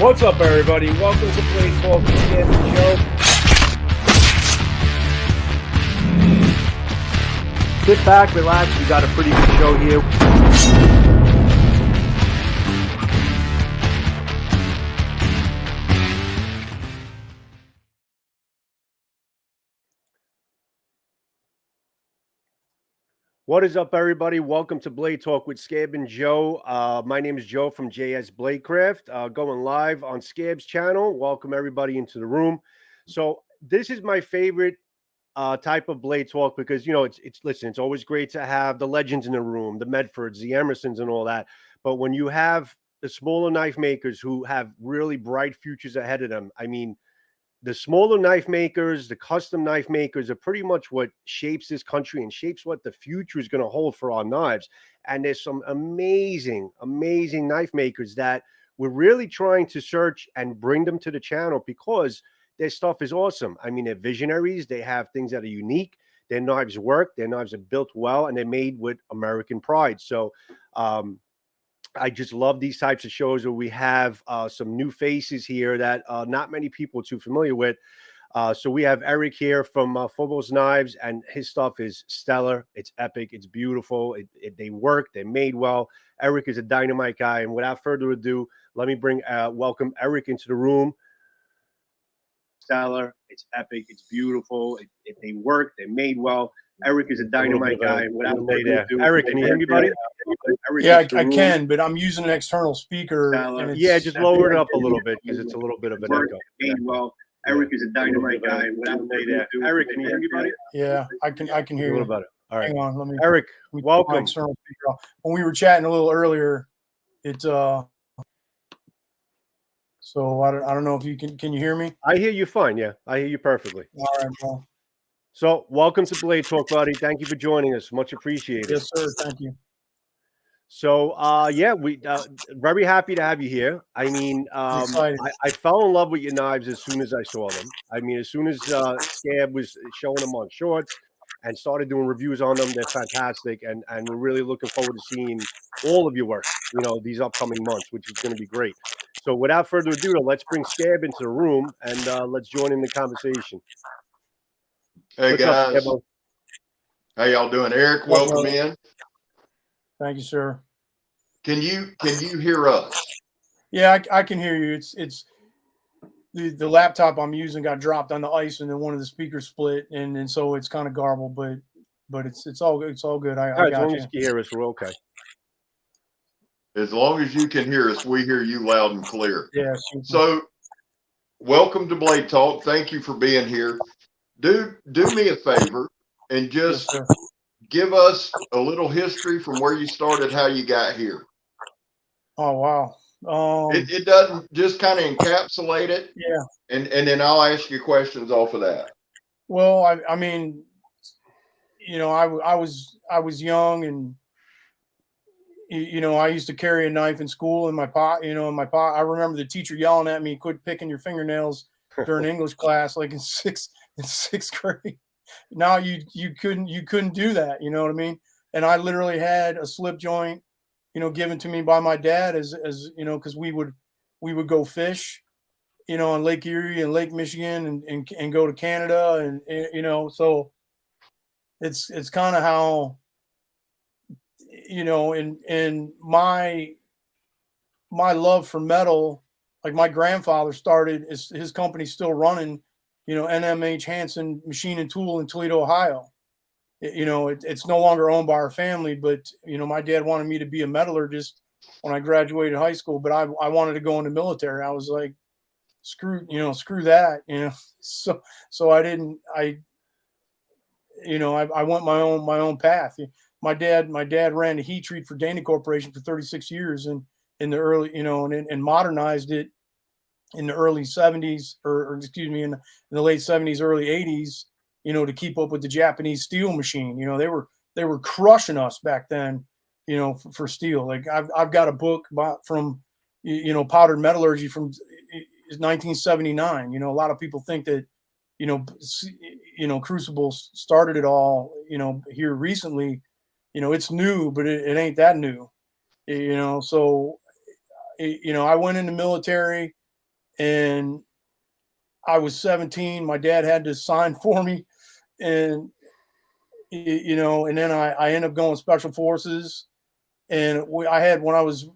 What's up, everybody? Welcome to Blade Talk with Scab and Joe. Sit back, relax. We got a pretty good show here. What is up, everybody? Welcome to Blade Talk with Scab and Joe. My name is Joe from JS Bladecraft, going live on Scab's channel. Welcome everybody into the room. So this is my favorite type of Blade Talk because, you know, listen, it's always great to have the legends in the room, the Medfords, the Emersons and all that. But when you have the smaller knife makers who have really bright futures ahead of them, I mean, the smaller knife makers, the custom knife makers are pretty much what shapes this country and shapes what the future is going to hold for our knives. And there's some amazing, amazing knife makers that we're really trying to search and bring them to the channel because their stuff is awesome. I mean, they're visionaries. They have things that are unique. Their knives work. Their knives are built well, and they're made with American pride. So, I just love these types of shows where we have some new faces here that not many people are too familiar with. So we have Erik here from Fobos Knives, and his stuff is stellar. It's epic. It's beautiful. They work. They're made well. Erik is a dynamite guy. And without further ado, let me welcome Erik into the room. Stellar. It's epic. It's beautiful. They work. They're made well. Erik is a dynamite guy. Erik, can you hear me, buddy? Yeah, I can, but I'm using an external speaker. And yeah, just lower it up a little bit because it's a little bit of an echo. Well, Erik is a dynamite guy. Erik, can you hear me, buddy? Yeah, I can hear you. About it. All right. Hang on, let me. Erik, welcome. External speaker off. When we were chatting a little earlier, so I don't know if you can you hear me? I hear you fine. Yeah, I hear you perfectly. All right, well. So welcome to Blade Talk, buddy. Thank you for joining us. Much appreciated. Yes, sir. Thank you. So, yeah, we very happy to have you here. I mean, I fell in love with your knives as soon as I saw them. I mean, as soon as Scab was showing them on shorts and started doing reviews on them, they're fantastic. And we're really looking forward to seeing all of your work, you know, these upcoming months, which is going to be great. So without further ado, let's bring Scab into the room and let's join in the conversation. Hey, guys. How y'all doing? Erik, welcome in. Thank you, sir. Can you hear us? Yeah, I can hear you. It's the laptop I'm using got dropped on the ice and then one of the speakers split and so it's kind of garbled, but it's all good. It's all good. I got as long as you can hear us, we're okay. As long as you can hear us, we hear you loud and clear. Yeah. So welcome to Blade Talk. Thank you for being here. Do me a favor and just give us a little history from where you started, how you got here. Oh, wow. It doesn't, just kind of encapsulate it. Yeah. And then I'll ask you questions off of that. Well, I mean, you know, I was young and, you know, I used to carry a knife in school in my pot. I remember the teacher yelling at me, quit picking your fingernails during English class, like in sixth grade. Now you couldn't do that, you know what I mean? And I literally had a slip joint, you know, given to me by my dad as you know, because we would go fish, you know, on Lake Erie and Lake Michigan and go to Canada and you know, so it's kind of how, you know, and my love for metal, like my grandfather started his company's still running, you know, NMH Hansen Machine and Tool in Toledo, Ohio. You know, it's no longer owned by our family, but, you know, my dad wanted me to be a metallurgist when I graduated high school, but I wanted to go in the military. I was like, screw that, you know? So I went my own path. My dad ran the heat treat for Dana Corporation for 36 years and in the early, you know, and modernized it in the early 70s or excuse me, in the late 70s, early 80s, you know, to keep up with the Japanese steel machine. You know, they were crushing us back then, you know, for steel. Like I've got a book from, you know, powdered metallurgy from 1979. You know, a lot of people think that, you know, Crucibles started it all, you know, here recently. You know, it's new, but it ain't that new, you know. So, you know, I went in the military, and I was 17. My dad had to sign for me, and you know, and then I ended up going special forces, and I had, when I was,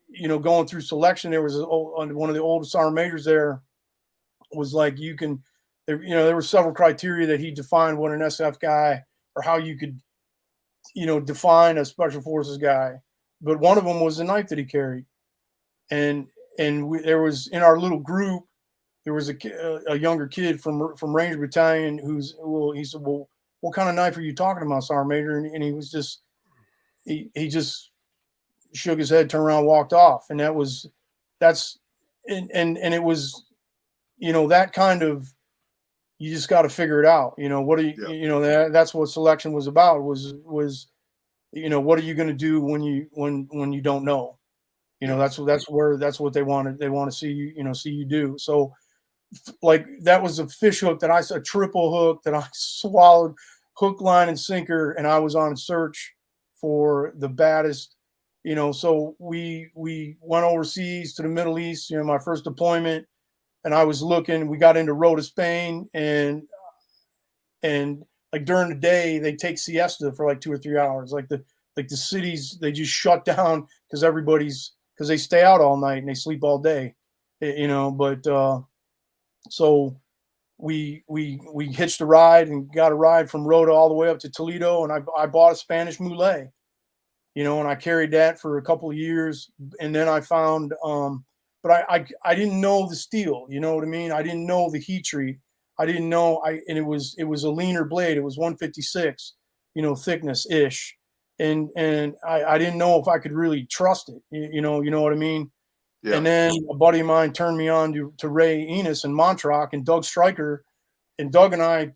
you know, going through selection, there was one of the oldest sergeant majors there was like, you can, you know, there were several criteria that he defined what an SF guy, or how you could, you know, define a special forces guy. But one of them was the knife that he carried. And there was, in our little group, there was a younger kid from Ranger Battalion he said, well, what kind of knife are you talking about, Sergeant Major? And he was just, he just shook his head, turned around, walked off. And it was, you know, that kind of, you just got to figure it out. You know, what do you, you know, that's what selection was about, was, you know, what are you going to do when you don't know? You know, that's what they wanted. They want to see you, you know, see you do. So like, that was a fish hook a triple hook that I swallowed, hook, line, and sinker. And I was on search for the baddest, you know. So we went overseas to the Middle East, you know, my first deployment. And I was looking, we got into Rota, Spain, and like during the day, they take siesta for like 2 or 3 hours. Like the cities, they just shut down because they stay out all night and they sleep all day, you know. But so we hitched a ride and got a ride from Rota all the way up to Toledo, and I bought a Spanish Moulet, you know, and I carried that for a couple of years, and then I found but I didn't know the steel, you know what I mean? I didn't know the heat treat. I didn't know, and it was a leaner blade. It was 156, you know, thickness ish. And I didn't know if I could really trust it. You know what I mean? Yeah. And then a buddy of mine turned me on to Ray Enos and Montrock and Doug Stryker, and Doug and I,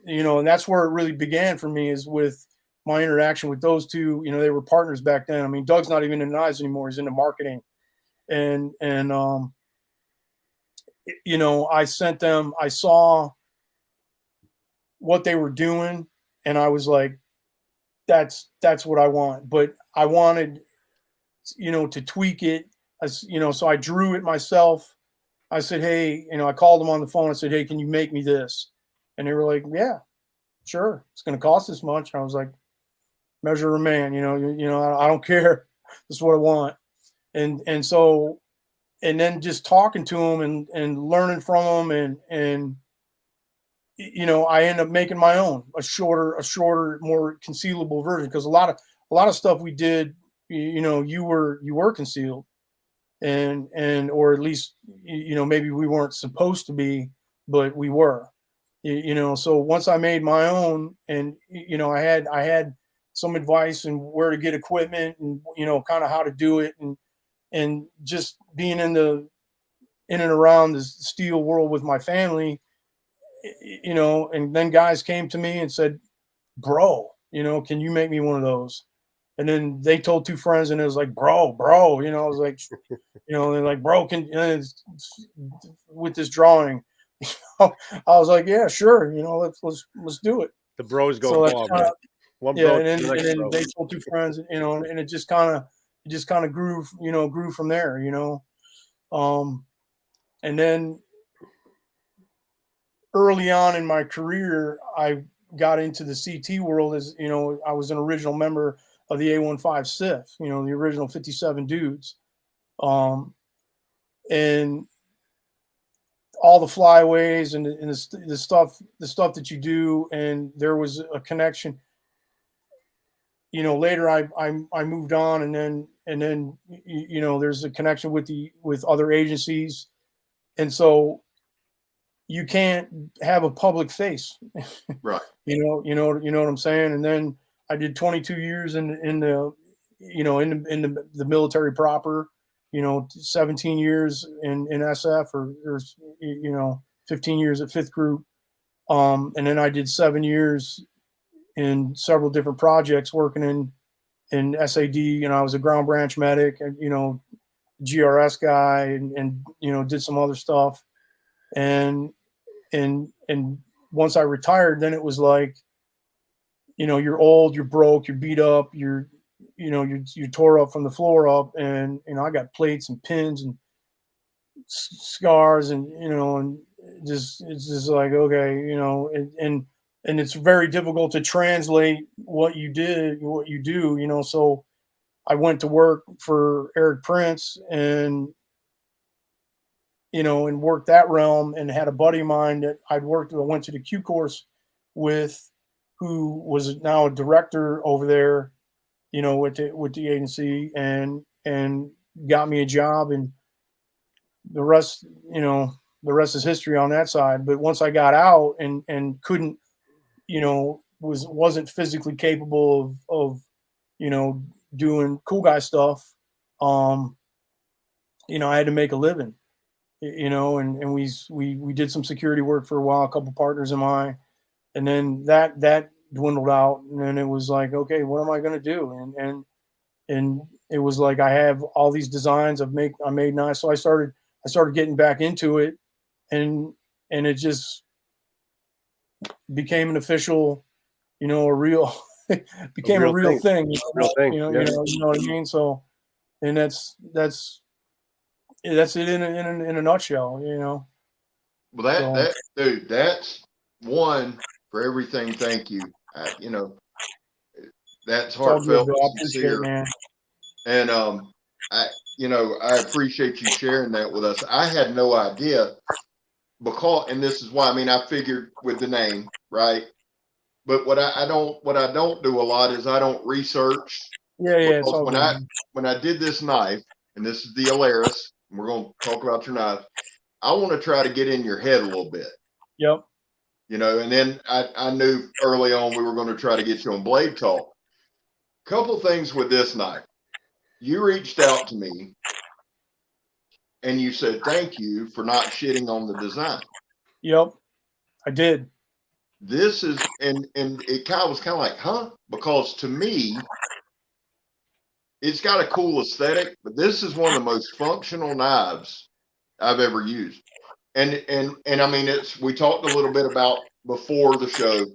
you know, and that's where it really began for me, is with my interaction with those two. You know, they were partners back then. I mean, Doug's not even in knives anymore. He's into marketing. And you know, I saw what they were doing, and I was like, that's what I want. But I wanted, you know, to tweak it, as you know, so I drew it myself. I said, hey, you know, I called them on the phone. I said, hey, can you make me this? And they were like, yeah, sure. It's going to cost this much. I was like, measure a man, you know, I don't care. This is what I want. And so, and then just talking to them and learning from them, and you know, I end up making my own, a shorter, more concealable version, because a lot of stuff we did, you know, you were concealed, and or at least, you know, maybe we weren't supposed to be, but we were, you know. So once I made my own, and you know, I had some advice and where to get equipment, and you know, kind of how to do it, and just being in and around the steel world with my family, you know. And then guys came to me and said, bro, you know, can you make me one of those? And then they told 2 friends, and it was like, bro, you know. I was like, you know, they're like, bro, can, with this drawing, I was like, yeah, sure, you know, let's do it. The bros go far. One bro, and then they told 2 friends, you know, and it just kind of grew from there, you know. And then early on in my career, I got into the CT world. As you know, I was an original member of the A15 SIF, you know, the original 57 dudes. And all the flyaways and the stuff that you do. And there was a connection, you know. Later I moved on, and then you know, there's a connection with other agencies. And so you can't have a public face, right? You know what I'm saying? And then I did 22 years in the, you know, in the military proper, you know, 17 years in SF, or you know, 15 years at 5th Group. And then I did 7 years in several different projects working in SAD. You know, I was a ground branch medic, and, you know, GRS guy, and you know, did some other stuff. And once I retired, then it was like, you know, you're old, you're broke, you're beat up, you're tore up from the floor up, and you know, I got plates and pins, and scars, and and just it's just like, okay, and it's very difficult to translate what you do. So I went to work for Erik Prince, and and worked that realm, and had a buddy of mine that I went to the Q course with, who was now a director over there, with the agency, and got me a job, and the rest, the rest is history on that side. But once I got out and couldn't, wasn't physically capable of doing cool guy stuff, I had to make a living, and we did some security work for a while, a couple partners of mine, and then that dwindled out, and then it was like, okay, what am I going to do? And it was like, I have all these designs I made nice. So I started getting back into it, and it just became an official, a real, became a real thing. Real thing. You know what I mean? So, and that's it in a nutshell, Well, dude, that's one for everything. Thank you. That's heartfelt, sincere, man. and I appreciate you sharing that with us. I had no idea, and this is why. I mean, I figured with the name, right? But what I don't do a lot is I don't research. Yeah. It's all when I did this knife, and this is the Alaris, and we're going to talk about your knife. I want to try to get in your head a little bit. Yep. And then I knew early on we were going to try to get you on Blade Talk. Couple things with this knife. You reached out to me and you said thank you for not shitting on the design. Yep, I did. This is and it was kind of like, huh? Because to me, it's got a cool aesthetic, but this is one of the most functional knives I've ever used. And I mean, we talked a little bit about before the show,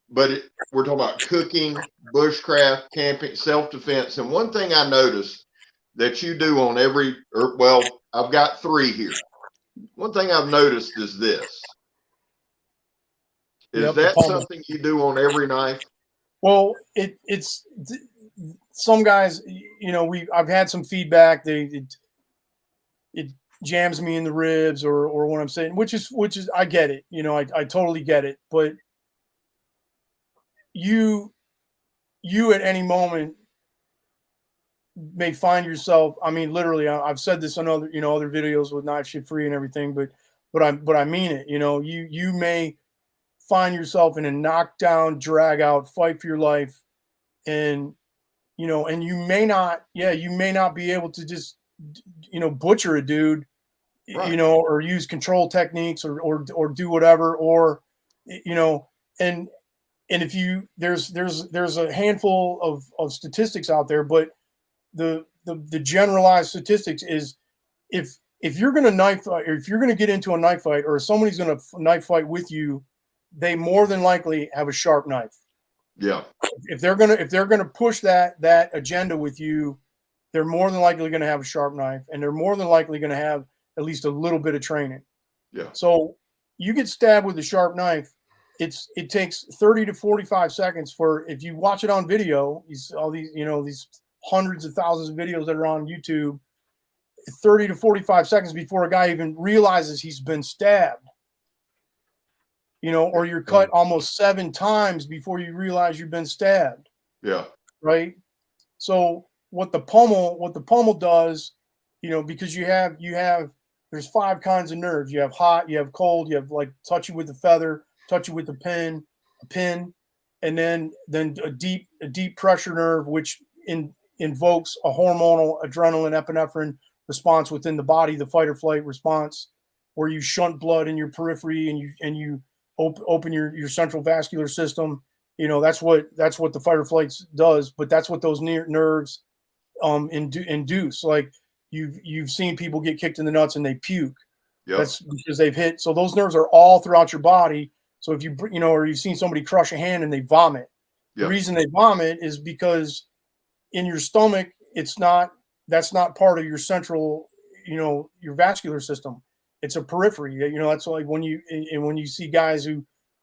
but we're talking about cooking, bushcraft, camping, self-defense. And one thing I noticed that you do on I've got 3 here. One thing I've noticed is this. Is that something you do on every knife? Well, it's some guys, I've had some feedback. It jams me in the ribs or what I'm saying, which is, I get it. I totally get it. But you at any moment may find yourself, I mean, literally, I've said this on other videos with Knife Shit Free and everything, but I mean it. You may find yourself in a knockdown, drag out fight for your life, and and you may not be able to just butcher a dude, right, or use control techniques or do whatever, or and if there's a handful of statistics out there, but the generalized statistics is, if you're going to knife fight, or if you're going to get into a knife fight, or if somebody's going to knife fight with you, they more than likely have a sharp knife. Yeah. If they're gonna push that agenda with you, they're more than likely going to have a sharp knife, and they're more than likely going to have at least a little bit of training. Yeah. So you get stabbed with a sharp knife, it takes 30 to 45 seconds for, if you watch it on video, all these these hundreds of thousands of videos that are on YouTube, 30 to 45 seconds before a guy even realizes he's been stabbed. Or you're cut almost 7 times before you realize you've been stabbed. Yeah. Right. So what the pommel does, because you have, there's 5 kinds of nerves. You have hot, you have cold, you have like touch you with the feather, touch you with a pin, and then a deep pressure nerve, which invokes a hormonal adrenaline epinephrine response within the body, the fight or flight response, where you shunt blood in your periphery and you open your central vascular system. That's what the fight or flight does, but that's what those nerves induce. Like you've seen people get kicked in the nuts and they puke. Yep. That's because they've hit. So those nerves are all throughout your body. So if or you've seen somebody crush a hand and they vomit, yep. The reason they vomit is because in your stomach, that's not part of your central, your vascular system. It's a periphery. That's like when you see guys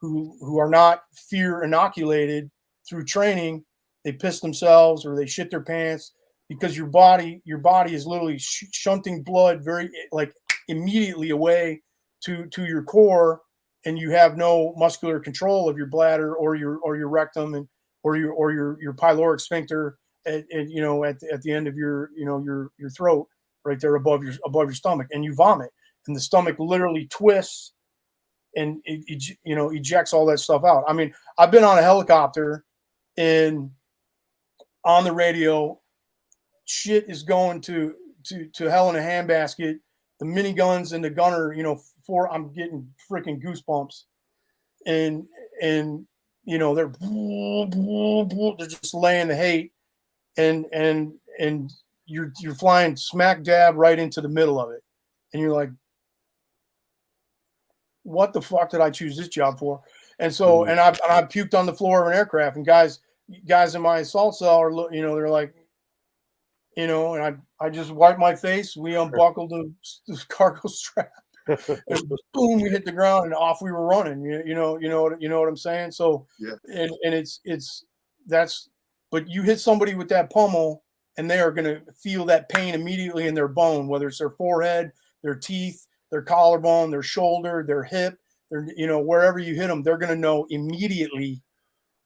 who are not fear inoculated through training, they piss themselves or they shit their pants because your body is literally shunting blood very like immediately away to your core, and you have no muscular control of your bladder or your rectum and or your pyloric sphincter at the end of your throat, right there above your stomach, and you vomit, and the stomach literally twists and it ejects all that stuff out. I mean, I've been on a helicopter and on the radio, shit is going to hell in a handbasket. The miniguns and the gunner, I'm getting freaking goosebumps, and they're just laying the hate, and you're flying smack dab right into the middle of it, and you're like, what the fuck did I choose this job for? And so, and I puked on the floor of an aircraft, and guys in my assault cell are, they're like, and I just wiped my face. We unbuckled the cargo strap, and boom, we hit the ground, and off we were running. You know what I'm saying? So, yeah. And but you hit somebody with that pummel, and they are going to feel that pain immediately in their bone, whether it's their forehead, their teeth, their collarbone, their shoulder, their hip, wherever you hit them, they're going to know immediately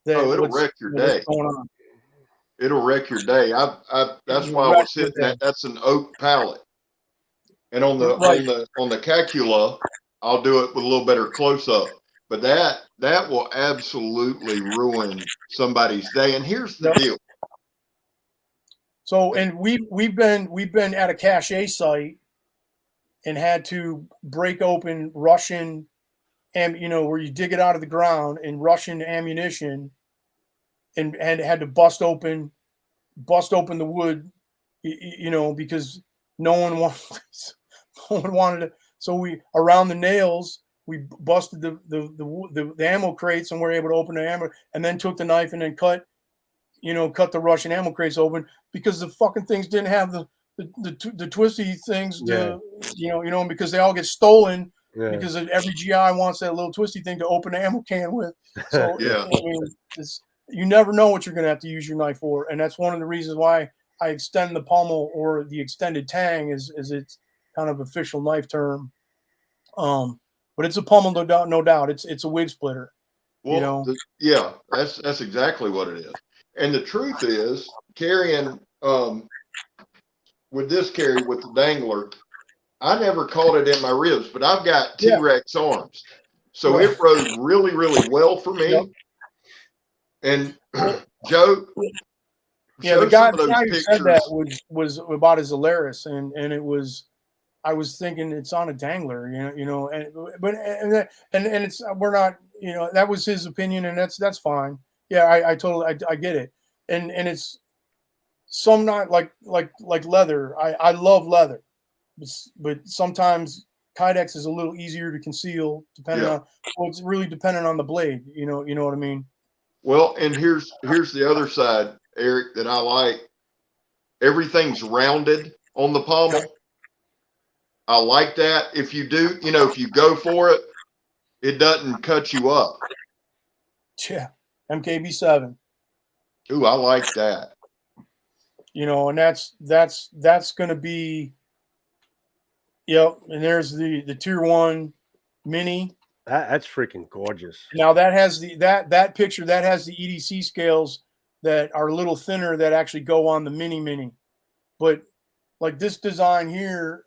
that it'll wreck your day. Going on. It'll wreck your day. That's why I was hitting that. That's an oak pallet. And on the cacula, I'll do it with a little better close up. But that will absolutely ruin somebody's day. And here's the deal. So, and we've been at a cache site and had to break open Russian, where you dig it out of the ground, and Russian ammunition, and had to bust open the wood, because no one wanted to. So we, around the nails, we busted the ammo crates, and we're able to open the ammo, and then took the knife and then cut the Russian ammo crates open, because the fucking things didn't have the twisty things because they all get stolen. Yeah. Because every GI wants that little twisty thing to open the ammo can with. So yeah. You never know what you're going to have to use your knife for, and that's one of the reasons why I extend the pommel, or the extended tang, is its kind of official knife term. But it's a pommel, no doubt. It's a wig splitter. Well, that's exactly what it is. And the truth is, carrying with the dangler, I never caught it in my ribs, but I've got T-Rex arms, so it rode really, really well for me. Yep. And Joe, the guy who said that was about his Alaris, and it was, I was thinking it's on a dangler, and it's, we're not, that was his opinion, and that's fine. Yeah, I totally get it, and it's some not like leather. I love leather, but sometimes Kydex is a little easier to conceal, depending on. Well, it's really dependent on the blade. You know what I mean. Well, and here's the other side, Eric, that I like. Everything's rounded on the pommel. I like that. If you do, if you go for it, it doesn't cut you up. Yeah, MKB7. Ooh, I like that. And that's going to be. Yep, and there's the Tier 1 Mini. That's freaking gorgeous. Now that has that picture that has the EDC scales that are a little thinner that actually go on the mini. But like this design here,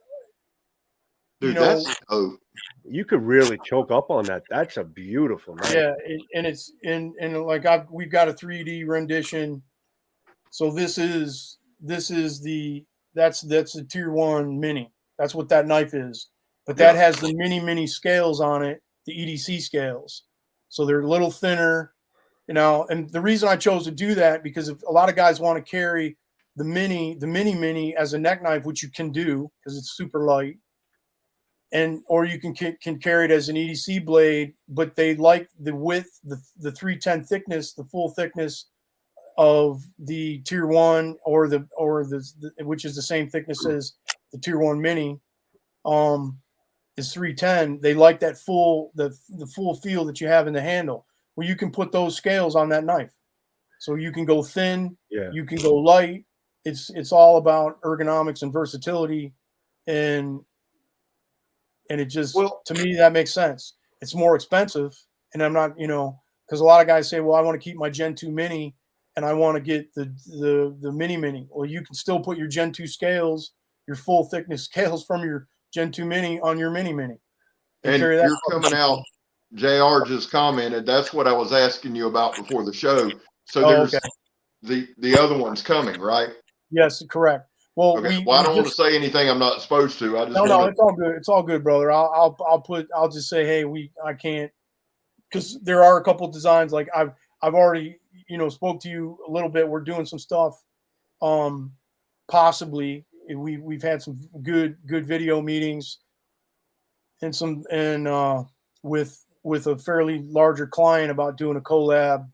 dude, that's dope. You could really choke up on that. That's a beautiful knife. Yeah, and it's and like we've got a 3D rendition. So that's the Tier 1 Mini. That's what that knife is. But that has the mini scales on it, the EDC scales. So they're a little thinner, and the reason I chose to do that, because if a lot of guys want to carry the mini as a neck knife, which you can do because it's super light, or you can carry it as an EDC blade, but they like the width, the 310 thickness, the full thickness of the Tier 1 or the which is the same thickness as the Tier 1 Mini. is 310. They like that the full feel that you have in the handle. Well, you can put those scales on that knife, so you can go thin, you can go light. It's all about ergonomics and versatility, and it just, to me, that makes sense. It's more expensive, and I'm not, because a lot of guys say, well, I want to keep my Gen 2 Mini, and I want to get the Mini. Well, you can still put your Gen 2 scales, your full thickness scales from your Gen 2 Mini on your Mini. And you're coming out, JR just commented, that's what I was asking you about before the show. So there's the other one's coming, right? Yes, correct. Well, I don't want to say anything I'm not supposed to. I just no, it's all good. It's all good, brother. I'll just say, hey, I can't, because there are a couple designs, like I've already, spoke to you a little bit. We're doing some stuff. Possibly we've had some good video meetings and with a fairly larger client about doing a collab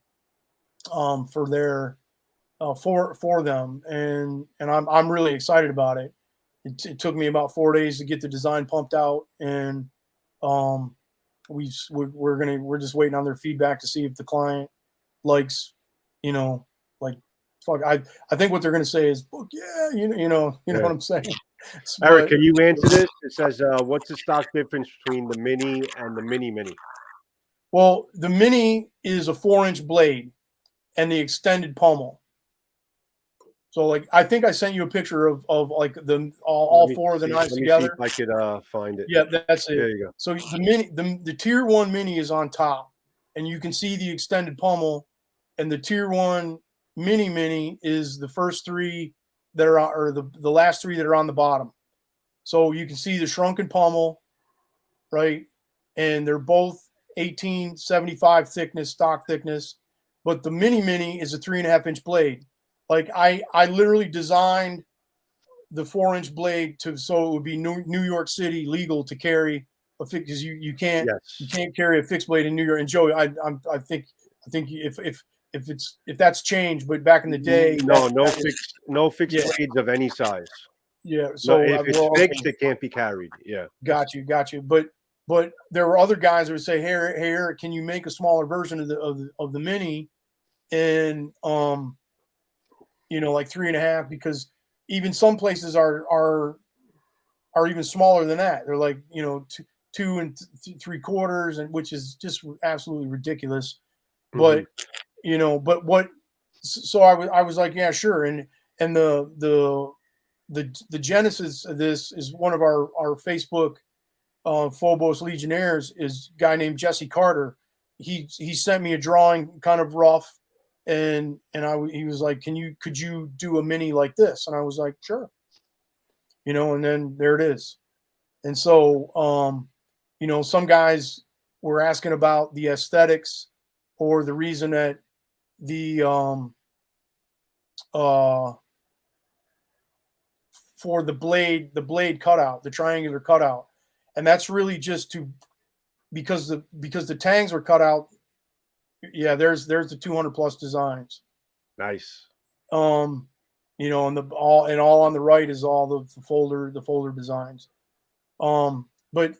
for their for them, and I'm really excited about it. It took me about 4 days to get the design pumped out, and we're just waiting on their feedback to see if the client likes, like, fuck. I think what they're gonna say is, yeah, you know what I'm saying. Erik, can you answer this? It says, what's the stock difference between the Mini and the Mini? Well, the Mini is a 4-inch blade and the extended pommel. So, like, I think I sent you a picture of like all four of the knives together. Let me see if I could find it. Yeah, that's it. There you go. So the Mini, the Tier 1 Mini is on top, and you can see the extended pommel, and the Tier 1 Mini is the first three that are on, or the last three that are on the bottom. So you can see the shrunken pommel, right? And they're both 1875 thickness, stock thickness, but the Mini is a 3.5-inch blade. Like I literally designed the 4-inch blade so it would be New York City legal to carry a fix, because you can't carry a fixed blade in New York. And Joey, I think if that's changed, but back in the day, no fixed blades of any size. Yeah, so if it's fixed, it can't be carried. Yeah, got you. But there were other guys that would say, "Hey, Erik, can you make a smaller version of the Mini?" And like 3.5, because even some places are even smaller than that. They're like 2 3/4, and which is just absolutely ridiculous. But but what? So I was like, yeah, sure. And the genesis of this is one of our Facebook Fobos Legionnaires is a guy named Jesse Carter. He sent me a drawing, kind of rough, and he was like, could you do a Mini like this? And I was like, sure. And then there it is. And so some guys were asking about the aesthetics, or the reason that the for the blade cutout, the triangular cutout. And that's really just because the tangs were cut out. Yeah, there's the 200 plus designs. Nice. And all on the right is all the folder designs. But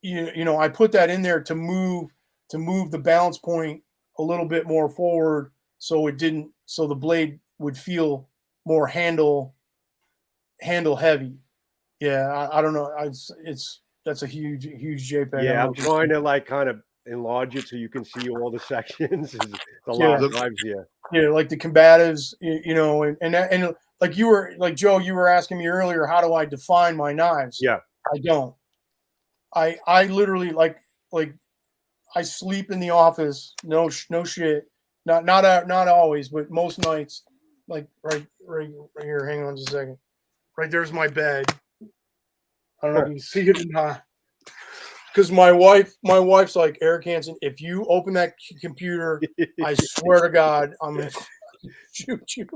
I put that in there to move the balance point a little bit more forward, so the blade would feel more handle heavy. Yeah, I don't know. That's a huge JPEG. Yeah, I'm trying to kind of enlarge it so you can see all the sections. It's a lot of knives, yeah, like the combatives, and like you were, like Joe, you were asking me earlier, how do I define my knives? Yeah, I don't. I literally like I sleep in the office. No shit. Not always, but most nights. Like right here. Hang on just a second. Right there's my bed. I don't know if you can see it or not. Because my wife's like, Erik Hansen, if you open that computer, I swear to God, I'm gonna shoot you.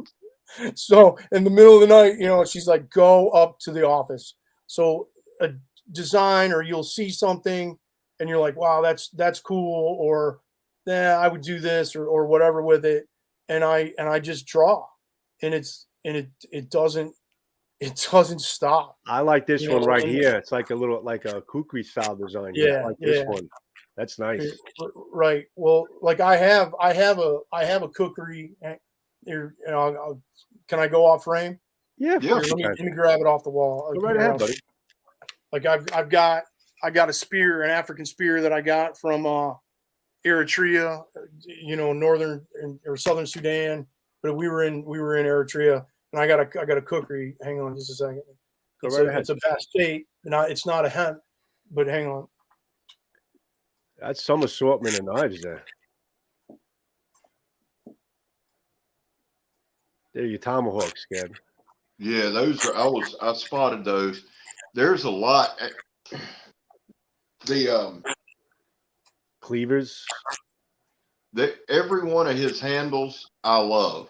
So in the middle of the night, she's like, go up to the office. So a design, or you'll see something and you're like, wow, that's cool, or yeah, I would do this or whatever with it. And I just draw. And it it doesn't stop. I like this You one know, right and- here. It's like a little like a kukri style design. Yeah, I like this yeah. one. That's nice. Right. Well, like I have a cookery. Here, you know, can I go off frame? Yeah, of Yeah. course Here, you let can. me grab it off the wall. Go right ahead, buddy. Like I got a spear, an African spear that I got from Eritrea, you know, northern or southern Sudan. But we were in Eritrea, and I got a cookery. Hang on, just a second. Go right ahead. It's a Bass State. It's not a hemp, but hang on. That's some assortment of knives there. There, your tomahawks, Scab. Yeah, those are. I spotted those. There's a lot. The Cleavers. every one of his handles I love.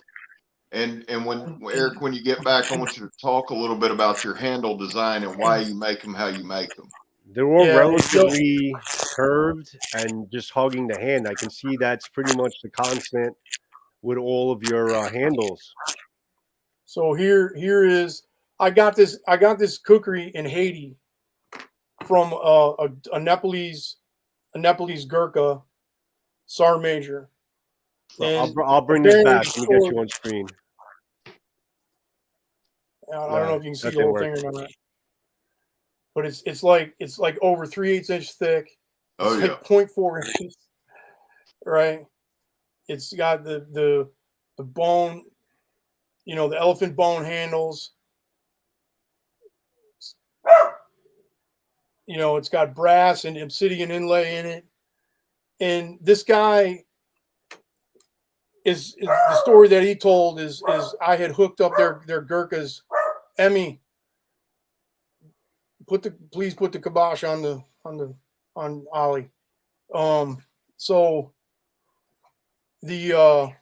And when Eric, when you get back, I want you to talk a little bit about your handle design and why you make them how you make them. They're all Yeah, relatively curved and just hugging the hand. I can see that's pretty much the constant with all of your handles. So here is I got this cookery in Haiti from a Nepalese Gurkha Sar Major. So I'll bring this back. Let me get you on screen. I don't know if you can see That the whole didn't thing or not, but it's like over 3/8 inch thick. It's Oh, like yeah. 0.4 inches, right? It's got the bone, you know, the elephant bone handles. You know, it's got brass and obsidian inlay in it. And this guy is the story that he told is I had hooked up their Gurkhas. Emmy, please put the kibosh on Ollie. So the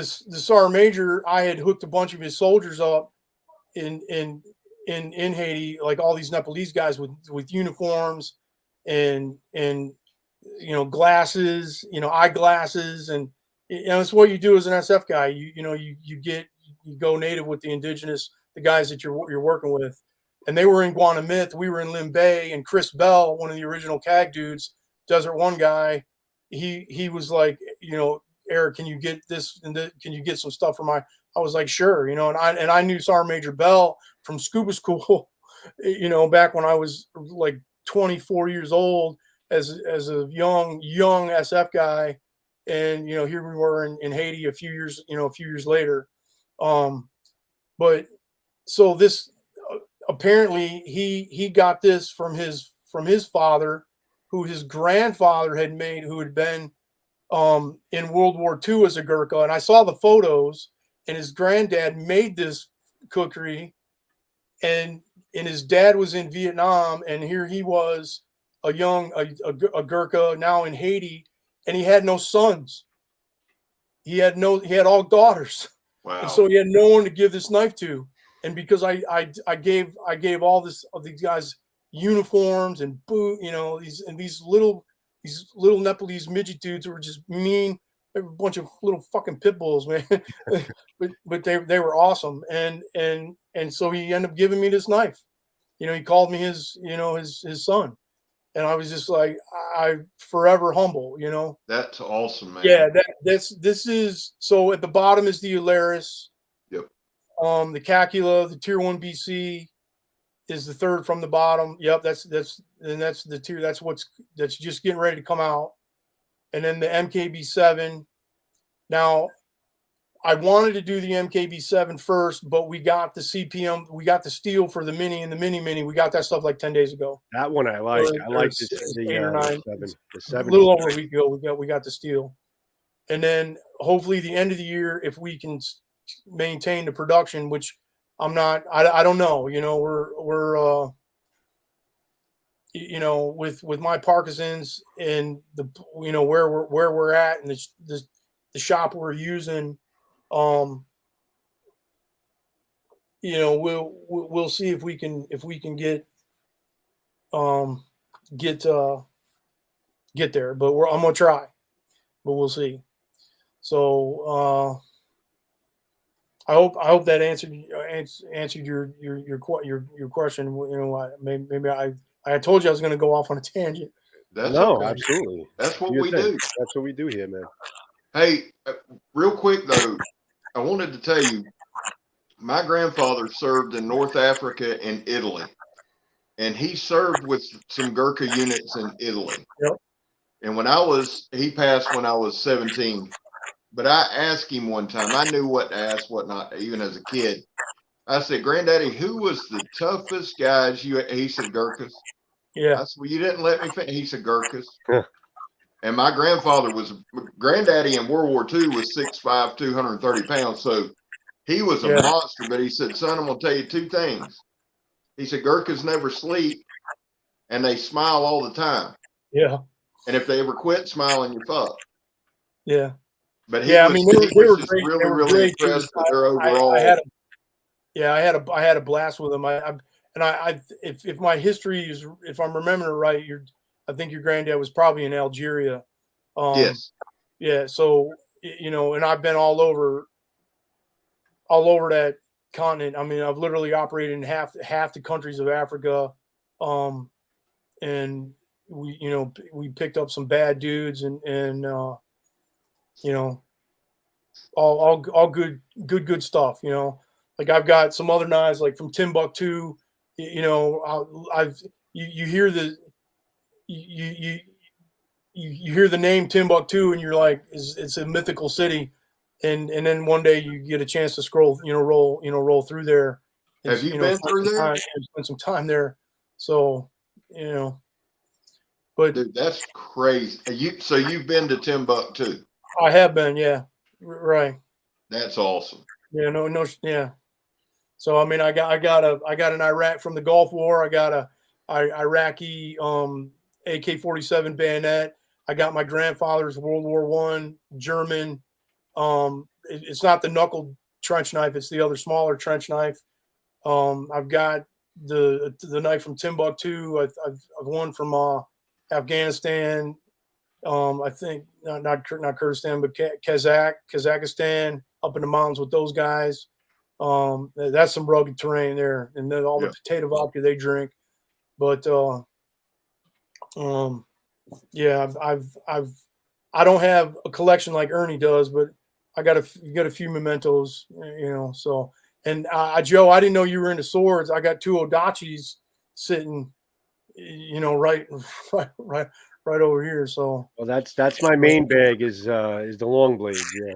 Sar Major, I had hooked a bunch of his soldiers up in Haiti, like all these Nepalese guys with uniforms and you know, glasses, you know, eyeglasses, and you know, it's what you do as an SF guy. You go native with the indigenous, the guys that you're working with, and they were in Guanamith, we were in Limbay, and Chris Bell, one of the original CAG dudes, Desert One guy, he was like, you know, Eric, can you get this and can you get some stuff for my? I was like, sure, you know, and I knew Sergeant Major Bell from scuba school, you know, back when I was like 24 years old as a young SF guy, and you know, here we were in Haiti a few years later. But so this apparently he got this from his father, who his grandfather had made, who had been in World War II as a Gurkha, and I saw the photos. And his granddad made this cookery, and his dad was in Vietnam, and here he was, a Gurkha now in Haiti, and he had no sons. He had all daughters. Wow. And so he had no one to give this knife to. And because I gave all these guys uniforms and boot, you know, these little Nepalese midget dudes who were just mean. A bunch of little fucking pit bulls, man. but they were awesome, and so he ended up giving me this knife. You know, he called me his son, and I was just like, I forever humble. You know, That's awesome, man. yeah. This is so at the bottom is the Alaris. Yep. The Cacula, the Tier 1 BC is the third from the bottom. Yep, that's the tier. That's just getting ready to come out. And then the MKB7. Now, I wanted to do the MKB7 first, but we got the CPM, we got the steel for the mini and the mini. We got that stuff like 10 days ago. That one I like. I like this. The 8 or 9. the 7. A little over a week ago, we got the steel. And then hopefully the end of the year, if we can maintain the production, which I don't know. You know, we're you know, with my Parkinson's and the, you know, where we're at and the shop we're using, you know, we'll see if we can get there, but I'm gonna try, but we'll see. So I hope that answered your question. You know, maybe I told you I was going to go off on a tangent. That's No, okay. absolutely. That's what Do your we thing. do. That's what we do here, man. Hey, real quick though, I wanted to tell you, my grandfather served in North Africa and Italy, and he served with some Gurkha units in Italy. Yep. And he passed when I was 17. But I asked him one time, I knew what to ask, what not, even as a kid. I said, Granddaddy, who was the toughest guys he said, Gurkhas. Yeah. I said, well, you didn't let me finish. He said, Gurkhas. And my grandfather granddaddy in World War II was 6'5", 230 pounds. So he was a monster, but he said, son, I'm going to tell you two things. He said, Gurkhas never sleep and they smile all the time. Yeah. And if they ever quit smiling, you're fucked. Yeah. But they were just great. really, They were really great impressed too. with their overall. I had a blast with them. If my history is, if I'm remembering it right, I think your granddad was probably in Algeria. Yes. Yeah. So, you know, and I've been all over that continent. I mean, I've literally operated in half the countries of Africa. And we picked up some bad dudes and you know, all good stuff, you know. Like I've got some other knives like from Timbuktu, you know. You hear you hear the name Timbuktu and you're like, it's a mythical city, and then one day you get a chance to roll through there. Have you been through there? Spend some time there, so you know. But dude, that's crazy. So you've been to Timbuktu? I have been, yeah, right. That's awesome. Yeah, no, yeah. So I mean, I got an Iraq from the Gulf War. I got a Iraqi AK-47 bayonet. I got my grandfather's World War I German. It's not the knuckle trench knife; it's the other smaller trench knife. I've got the knife from Timbuktu. I've one from Afghanistan. I think not Kurdistan, but Kazakhstan, up in the mountains with those guys. That's some rugged terrain there, and then all the potato vodka they drink. But yeah, I don't have a collection like Ernie does, but I got a few mementos, you know. So, and Joe, I didn't know you were into swords. I got two Odachis sitting, you know, right over here. So, well, that's my main bag is the long blade. Yeah,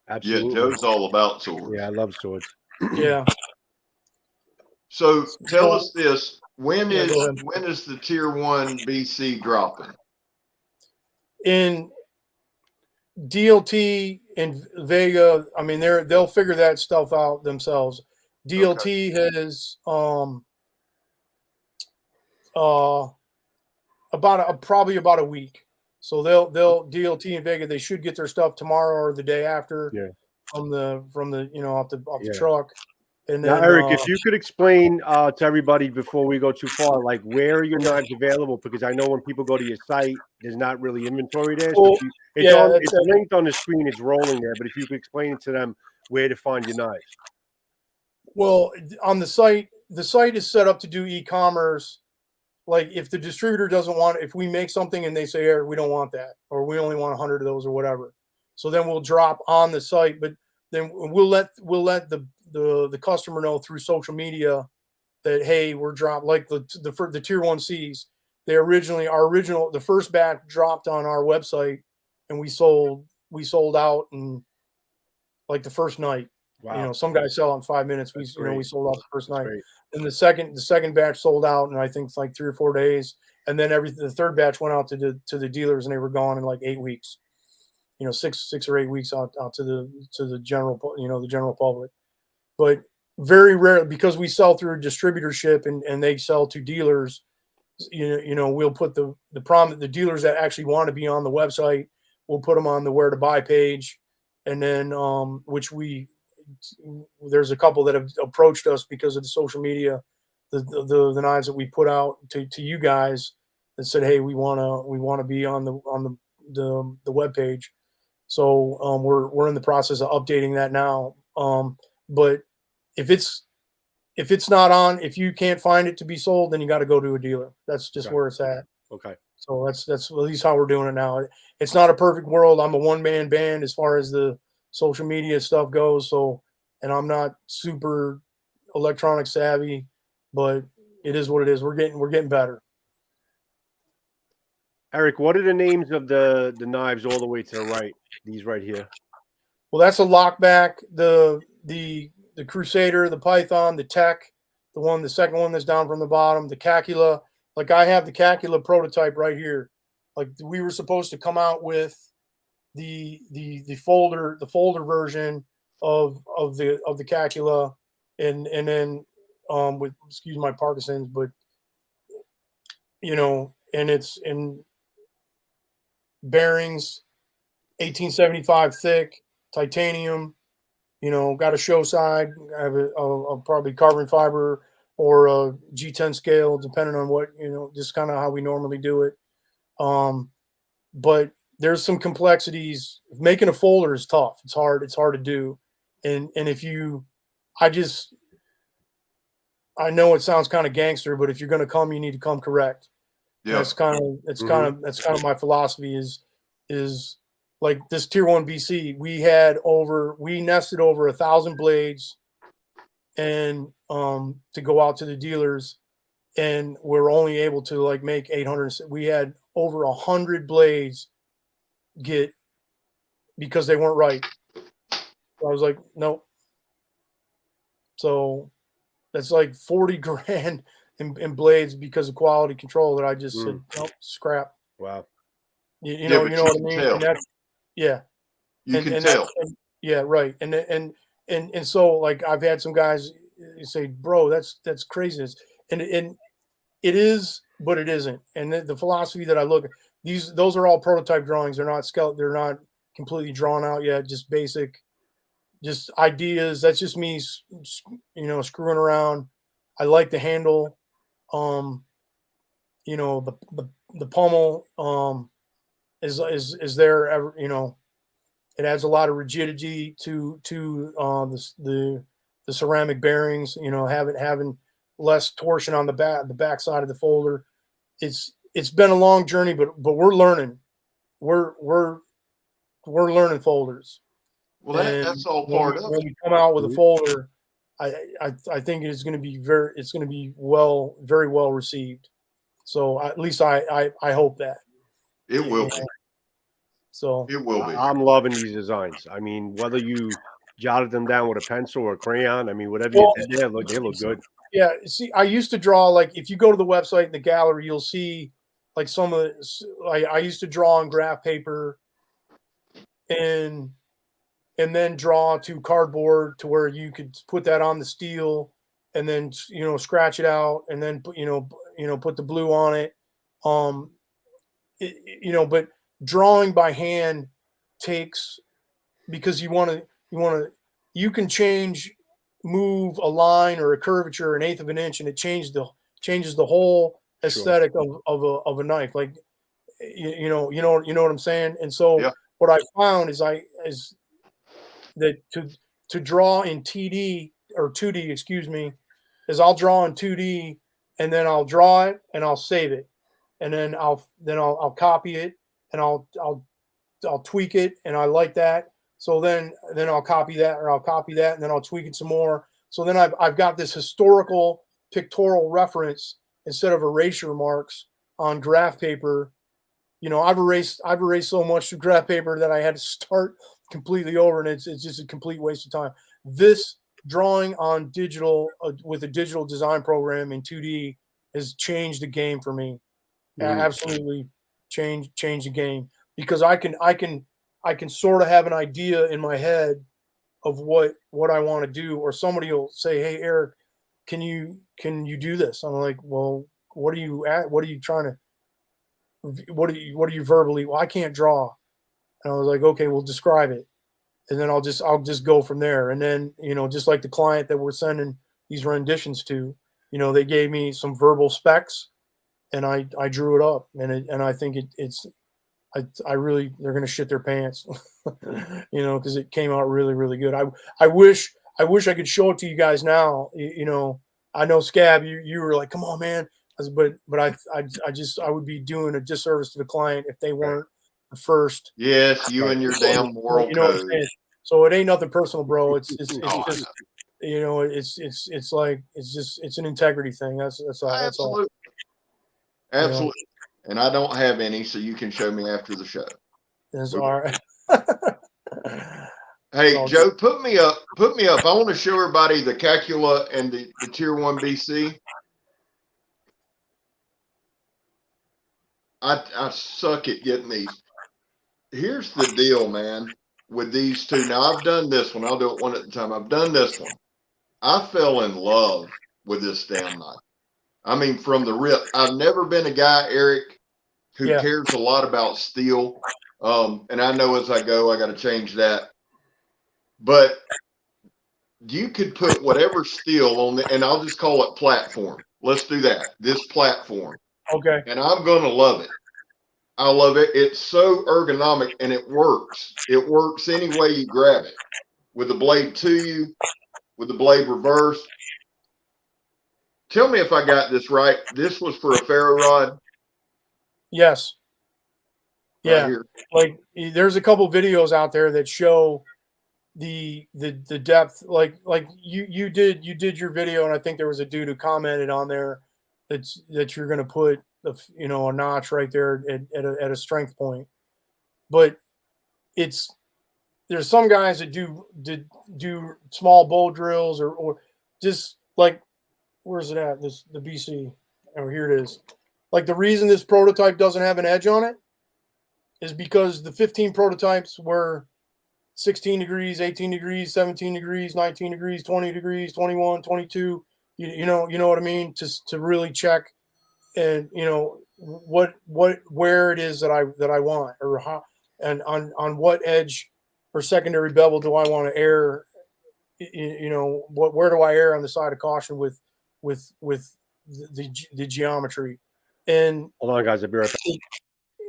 absolutely. Yeah, Joe's all about swords. Yeah, I love swords. Yeah. So tell us this: when is the Tier 1 BC dropping? In DLT and Vega, I mean, they'll figure that stuff out themselves. DLT has probably about a week. So they'll DLT and Vega, they should get their stuff tomorrow or the day after. Yeah. From the you know, off the truck. And now, then, Eric, if you could explain to everybody before we go too far, like where are your knives available? Because I know when people go to your site, there's not really inventory there. So it's linked on the screen, it's rolling there. But if you could explain it to them where to find your knives. Well, on the site is set up to do e-commerce. Like if the distributor doesn't want, if we make something and they say, Eric, we don't want that, or we only want 100 of those or whatever. So then we'll drop on the site, but then we'll let the customer know through social media that, hey, we're dropped, like the Tier 1 Cs. The first batch dropped on our website and we sold out in like the first night. Wow. You know, some guys sell out in 5 minutes. We sold out the first night. And the second batch sold out in I think it's like 3 or 4 days. And then the third batch went out to the dealers and they were gone in like 8 weeks. You know, 6 or 8 weeks out to the general, you know, the general public. But very rare, because we sell through a distributorship and they sell to dealers. You know, we'll put the dealers that actually want to be on the website, we'll put them on the where to buy page, and then there's a couple that have approached us because of the social media, the knives that we put out to you guys that said, hey, we want to be on the web page. So we're in the process of updating that now. But if it's not on, if you can't find it to be sold, then you got to go to a dealer. That's just where it's at. Okay. So that's at least how we're doing it now. It's not a perfect world. I'm a one-man band as far as the social media stuff goes. So, and I'm not super electronic savvy, but it is what it is. We're getting better. Erik, what are the names of the knives all the way to the right? These right here. Well, that's a lockback. The Crusader, the Python, the Tech, the second one that's down from the bottom, the Cacula. Like I have the Cacula prototype right here. Like we were supposed to come out with the folder version of the Cacula, and then with, excuse my Parkinson's, but and it's in bearings, 1875 thick, titanium. Got a show side. I have a probably carbon fiber or a G10 scale, depending on what, just kind of how we normally do it. But there's some complexities. Making a folder is tough. It's hard to do. And I know it sounds kind of gangster, but if you're going to come, you need to come correct. Yeah. That's kind of my philosophy is like this tier 1 BC. We nested over 1,000 blades and to go out to the dealers, and we're only able to like make 800. We had over 100 blades because they weren't right. So I was like, nope. So that's like 40 grand in blades because of quality control that I just said, nope, scrap. Wow. You know what I mean? And that's, yeah. You can tell. Yeah, right. And so like I've had some guys say, bro, that's craziness. And it is, but it isn't. And the philosophy that I look at, those are all prototype drawings. They're not they're not completely drawn out yet, just basic, just ideas. That's just me, screwing around. I like the handle. The pommel is there, it adds a lot of rigidity to the ceramic bearings, having less torsion on the back side of the folder. It's been a long journey, but we're learning. We're learning folders. Well, that's all part of it. When we come out with a folder, I think it's going to be very well received. So at least I hope that it will be. So it will be. I'm loving these designs. I mean, whether you jotted them down with a pencil or a crayon, I mean, whatever you did, they look good. Yeah. See, I used to draw, like, if you go to the website in the gallery, you'll see like some of I used to draw on graph paper and then draw to cardboard to where you could put that on the steel and then, scratch it out and then put, put the blue on it. But drawing by hand takes, because you can move a line or a curvature 1/8 of an inch, and it changes the whole aesthetic of a knife. Like, you know what I'm saying? And so yeah. What I found is that to draw in TD or 2D, excuse me, is I'll draw in 2D and then I'll draw it and I'll save it. And then I'll copy it and I'll tweak it, and I like that. So then I'll copy that, or I'll copy that, and then I'll tweak it some more. So then I've got this historical pictorial reference instead of erasure marks on graph paper. I've erased so much to graph paper that I had to start completely over, and it's just a complete waste of time. This drawing on digital with a digital design program in 2D has changed the game for me. Absolutely changed the game, because I can sort of have an idea in my head of what I want to do, or somebody will say, "Hey, Erik, can you do this?" I'm like, "Well, what are you trying to? What are you verbally?" "Well, I can't draw." And I was like, "Okay, well, describe it." And then I'll just go from there. And then, just like the client that we're sending these renditions to, they gave me some verbal specs, and I drew it up, and I think I really, they're going to shit their pants, you know, because it came out really, really good. I wish I could show it to you guys now. You know, I know Scab, you were like, come on, man. But I would be doing a disservice to the client if they weren't the first. Yes, you and your damn moral You know what I'm code. saying? So it ain't nothing personal, bro. It's Oh, just, you know, it's like, it's an integrity thing. That's all. That's all. absolutely. Absolutely. And I don't have any, so you can show me after the show. That's all right. Hey, all Joe, put me up. I want to show everybody the Cacula and the Tier 1 BC. I suck at getting these. Here's the deal, man, with these two. Now, I've done this one. I'll do it one at a time. I've done this one. I fell in love with this damn knife. I mean, from the rip. I've never been a guy, Erik, who cares a lot about steel. And I know as I go, I got to change that. But you could put whatever steel on the, and I'll just call it platform. Let's do that. This platform. Okay. And I'm going to love it. I love it. It's so ergonomic and it works. It works any way you grab it. With the blade to you, with the blade reversed. Tell me if I got this right. This was for a ferro rod. Yes. Yeah. Right here. Like there's a couple videos out there that show the depth. Like you did your video, and I think there was a dude who commented on there that you're going to put a notch right there at a strength point. But there's some guys that do small bow drills or just like, where's it at? The BC. Oh, here it is. Like the reason this prototype doesn't have an edge on it is because the 15 prototypes were 16 degrees, 18 degrees, 17 degrees, 19 degrees, 20 degrees, 21, 22. You know what I mean? To really check and where it is that I want, or how, and on what edge or secondary bevel do I want to err? Where do I err on the side of caution with the geometry? And hold on, guys, I'll be right back.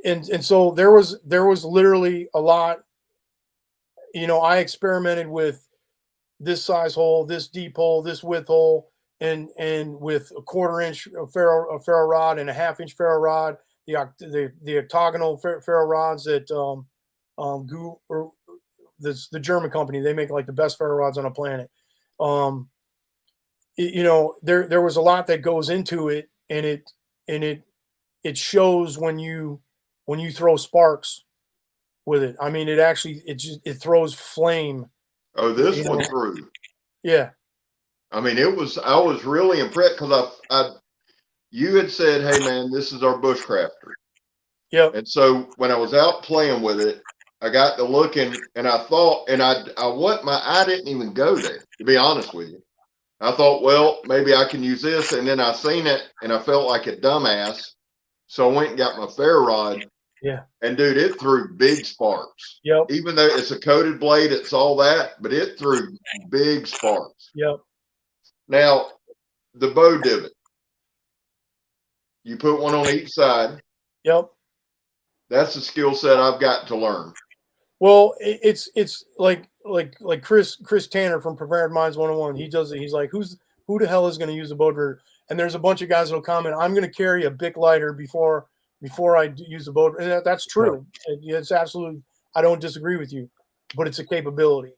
And so there was literally a lot. I experimented with this size hole, this deep hole, this width hole, and with a 1/4 inch ferro rod and a 1/2 inch ferro rod, the octagonal ferro rods that the German company, they make like the best ferro rods on the planet. There was a lot that goes into it, and it shows when you throw sparks with it. I mean, it throws flame. Oh, this one threw. Yeah. I mean, I was really impressed because you had said, hey man, this is our bushcrafter. Yeah. And so when I was out playing with it, I got to looking and I thought, and I didn't even go there, to be honest with you. I thought, well, maybe I can use this. And then I seen it and I felt like a dumbass. So I went and got my ferro rod. Yeah. And dude, it threw big sparks. Yep. Even though it's a coated blade, it's all that, but it threw big sparks. Yep. Now, the bow divot. You put one on each side. Yep. That's a skill set I've got to learn. Well, it's like Chris Tanner from Prepared Minds 101. He does it. He's like, who the hell is going to use a bow drill? And there's a bunch of guys that'll comment, I'm going to carry a Bic lighter before I use the bow. And that's true. It's absolutely. I don't disagree with you, but it's a capability.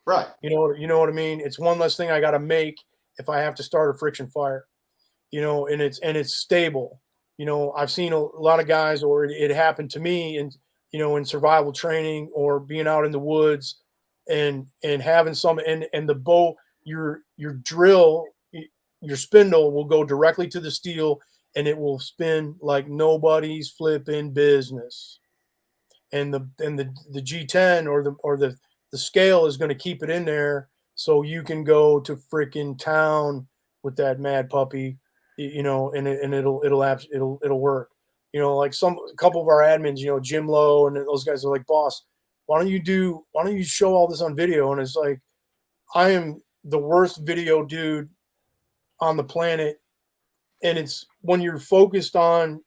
Right. You know what I mean? It's one less thing I got to make if I have to start a friction fire. And it's stable. I've seen a lot of guys, or it happened to me, and in survival training or being out in the woods, and having and the bow, your drill, your spindle will go directly to the steel, and it will spin like nobody's flipping business. And the G10 or the scale is going to keep it in there, so you can go to freaking town with that mad puppy, and it'll work. Like a couple of our admins, Jim Lowe and those guys are like, boss, why don't you show all this on video? And it's like, I am the worst video dude on the planet. And it's when you're focused on,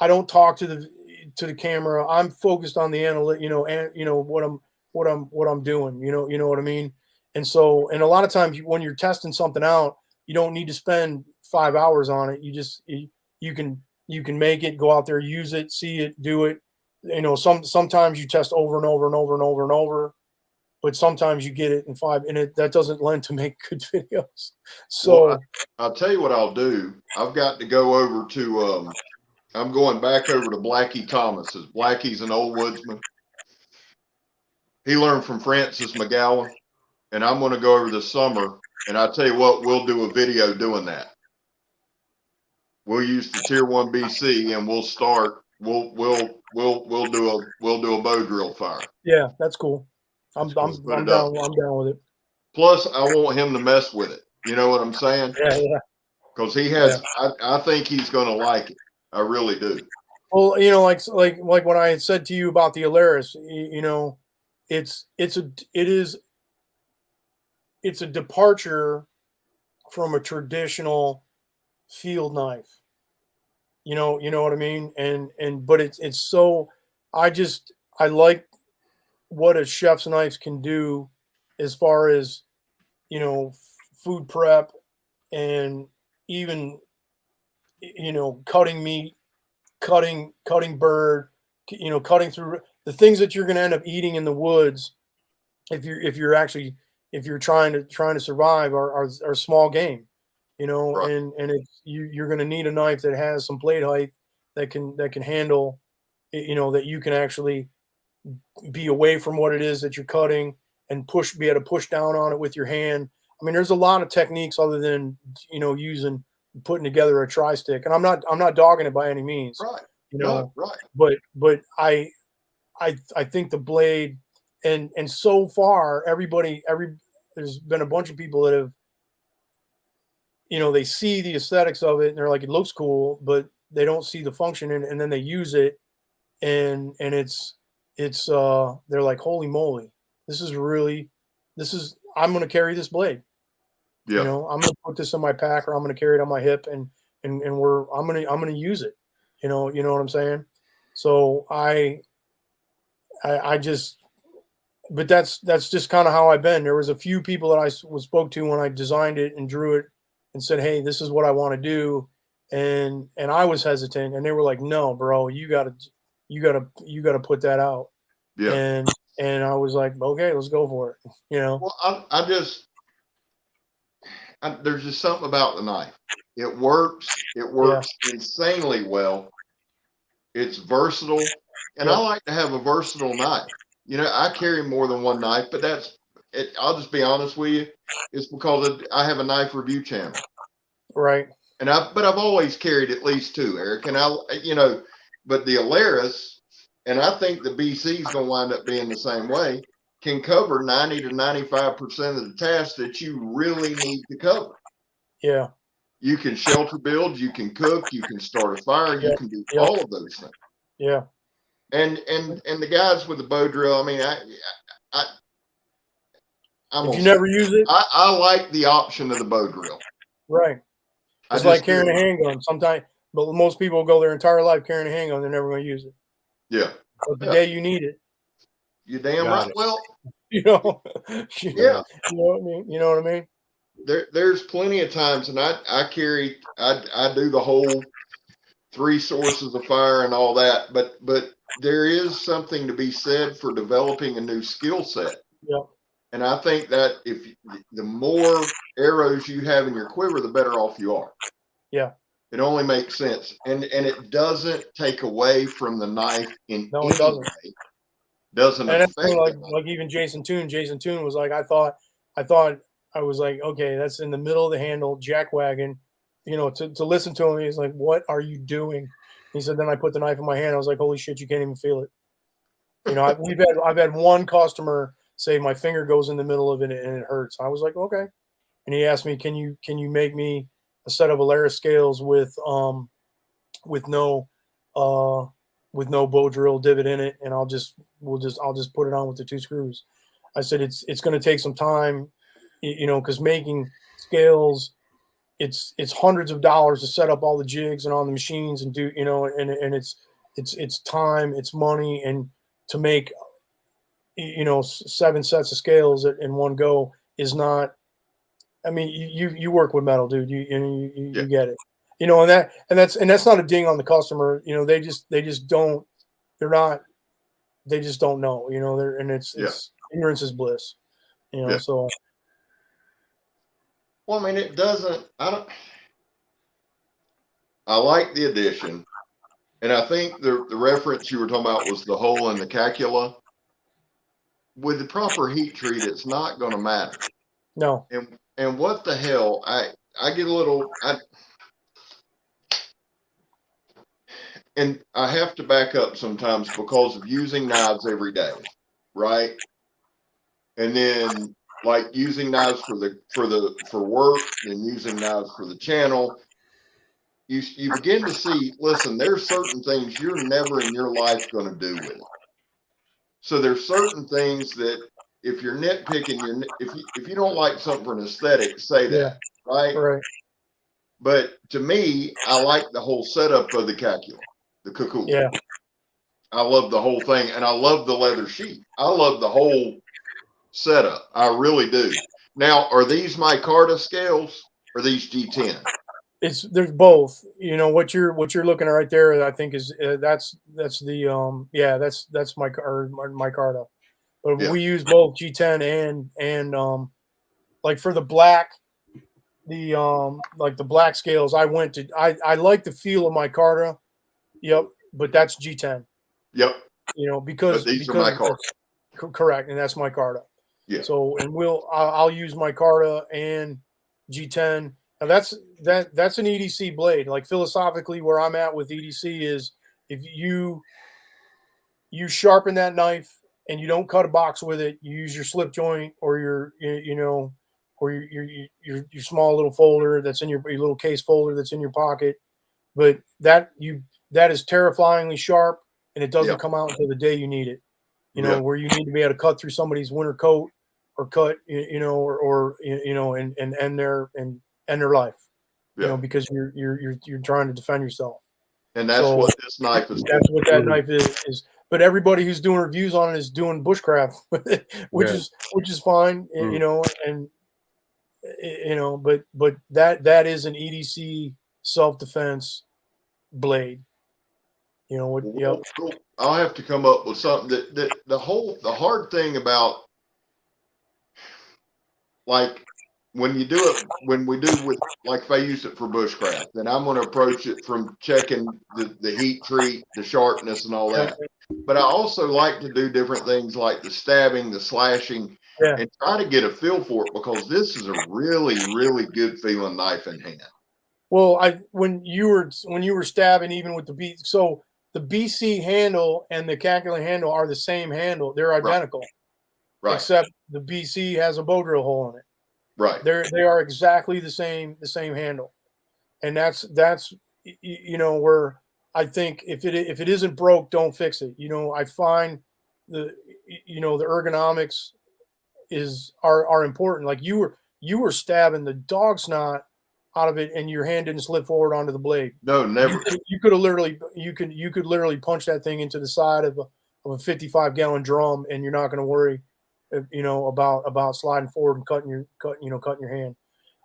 I don't talk to to the camera. I'm focused on the analytic, and what I'm doing, you know what I mean? And so, and a lot of times when you're testing something out, you don't need to spend 5 hours on it. You can make it, go out there, use it, see it, do it. Sometimes you test over and over and over and over and over, but sometimes you get it in 5, and that doesn't lend to make good videos. So Well, I'll tell you what I'll do. I've got to go over to, I'm going back over to Blackie Thomas's. Blackie's an old woodsman. He learned from Francis McGowan, and I'm going to go over this summer. And I'll tell you what, we'll do a video doing that. We'll use the Tier 1 BC, and we'll start. We'll do a bow drill fire. yeah, that's cool. I'm down with it. Plus, I want him to mess with it. You know what I'm saying? Yeah. Because he has. Yeah. I think he's going to like it. I really do. Well, like what I had said to you about the Alaris, it's a departure from a traditional field knife. You know what I mean? But it's so, I like what a chef's knives can do as far as, food prep and even, cutting meat, cutting bird, cutting through the things that you're going to end up eating in the woods. If you're trying to survive are small game, right. and you're going to need a knife that has some blade height that can handle, that you can actually be away from what it is that you're cutting and be able to push down on it with your hand. I mean, there's a lot of techniques other than, putting together a tri-stick, and I'm not dogging it by any means, right. Right. But I think the blade, and so far there's been a bunch of people that have, they see the aesthetics of it and they're like, it looks cool, but they don't see the function in it, and then they use it and it's they're like, holy moly, I'm going to carry this blade. Yeah. I'm going to put this in my pack, or I'm going to carry it on my hip, and I'm going to use it. You know what I'm saying? So I just, but that's just kind of how I've been. There was a few people that I spoke to when I designed it and drew it and said, hey, this is what I want to do. And I was hesitant, and they were like, no, bro, you gotta put that out. Yeah. And I was like, okay, let's go for it. Well, there's just something about the knife. It works insanely well. It's versatile. And I like to have a versatile knife. I carry more than one knife, but that's it. I'll just be honest with you. It's because I have a knife review channel. Right. But I've always carried at least 2, Eric. And but the Alaris, and I think the BC is going to wind up being the same way, can cover 90 to 95% of the tasks that you really need to cover. Yeah. You can shelter build, you can cook, you can start a fire, you can do all of those things. Yeah. And the guys with the bow drill, I mean, if you never use it, I like the option of the bow drill. Right. It's like carrying a handgun. Sometimes, but most people go their entire life carrying a handgun. They're never going to use it. Yeah. But the day you need it, you're damn right. Well, you know what I mean. You know what I mean. There's plenty of times, and I do the whole 3 sources of fire and all that, but there is something to be said for developing a new skill set. Yeah. And I think that the more arrows you have in your quiver, the better off you are. Yeah. It only makes sense. And it doesn't take away from the knife in any way. Doesn't affect it. Like even Jason Toon was like, I thought I was like, okay, that's in the middle of the handle, jackwagon. To listen to him, he's like, what are you doing? He said, then I put the knife in my hand. I was like, holy shit, you can't even feel it. I've had one customer say my finger goes in the middle of it and it hurts. I was like, okay. And he asked me, can you make me a set of Alaris scales with no bow drill divot in it, and I'll just put it on with the 2 screws. I said it's going to take some time, because making scales, it's hundreds of dollars to set up all the jigs and on the machines and do, and it's it's time, it's money, and to make 7 sets of scales in one go is not. I mean, you work with metal, dude. You get it. And that's not a ding on the customer. They just don't. They're not. They just don't know. It's ignorance is bliss. So. Well, I mean, it doesn't. I like the addition, and I think the reference you were talking about was the hole in the cacula. With the proper heat treat, it's not going to matter. No. And what the hell? I get a little. And I have to back up sometimes because of using knives every day, right? And then like using knives for work and using knives for the channel. You begin to see, listen, there's certain things you're never in your life going to do with it. So there's certain things that if you're nitpicking, if you don't like something for an aesthetic, say that, right? Right. But to me, I like the whole setup of the cacula, the cuckoo. Yeah. I love the whole thing, and I love the leather sheath. I love the whole setup. I really do. Now, are these micarta scales or these G10? There's both. What you're looking at right there, I think is that's the that's my micarta. But we use both G10 and like for the black, like the black scales. I like the feel of micarta. Yep, but that's G10. Yep. Because are micarta. Correct, and that's micarta. Yeah. So I'll use micarta and G10. Now that's an EDC blade. Like philosophically, where I'm at with EDC is if you sharpen that knife and you don't cut a box with it, you use your slip joint or your small little folder that's in your little case folder that's in your pocket. But that is terrifyingly sharp, and it doesn't come out until the day you need it. Where you need to be able to cut through somebody's winter coat or cut, or and end their life, because you're trying to defend yourself. And that's what this knife is. That's what that knife is. But everybody who's doing reviews on it is doing bushcraft, which is fine, but that is an EDC self-defense blade. Cool. I'll have to come up with something that the hard thing about, like when we do with, like if I use it for bushcraft, then I'm going to approach it from checking the heat treat, the sharpness and all that. But I also like to do different things like the stabbing, the slashing, and try to get a feel for it, because this is a really, really good feeling knife in hand. Well, when you were stabbing, even with the BC handle and the cacula handle are the same handle. They're identical. Right. Except the BC has a bow drill hole in it. Right. They are exactly the same handle. And that's where I think if it isn't broke, don't fix it. I find the ergonomics are important. Like you were stabbing the dog snot out of it, and your hand didn't slip forward onto the blade. No, never. You could literally punch that thing into the side of a 55-gallon drum, and you're not going to worry, about sliding forward and cutting your hand.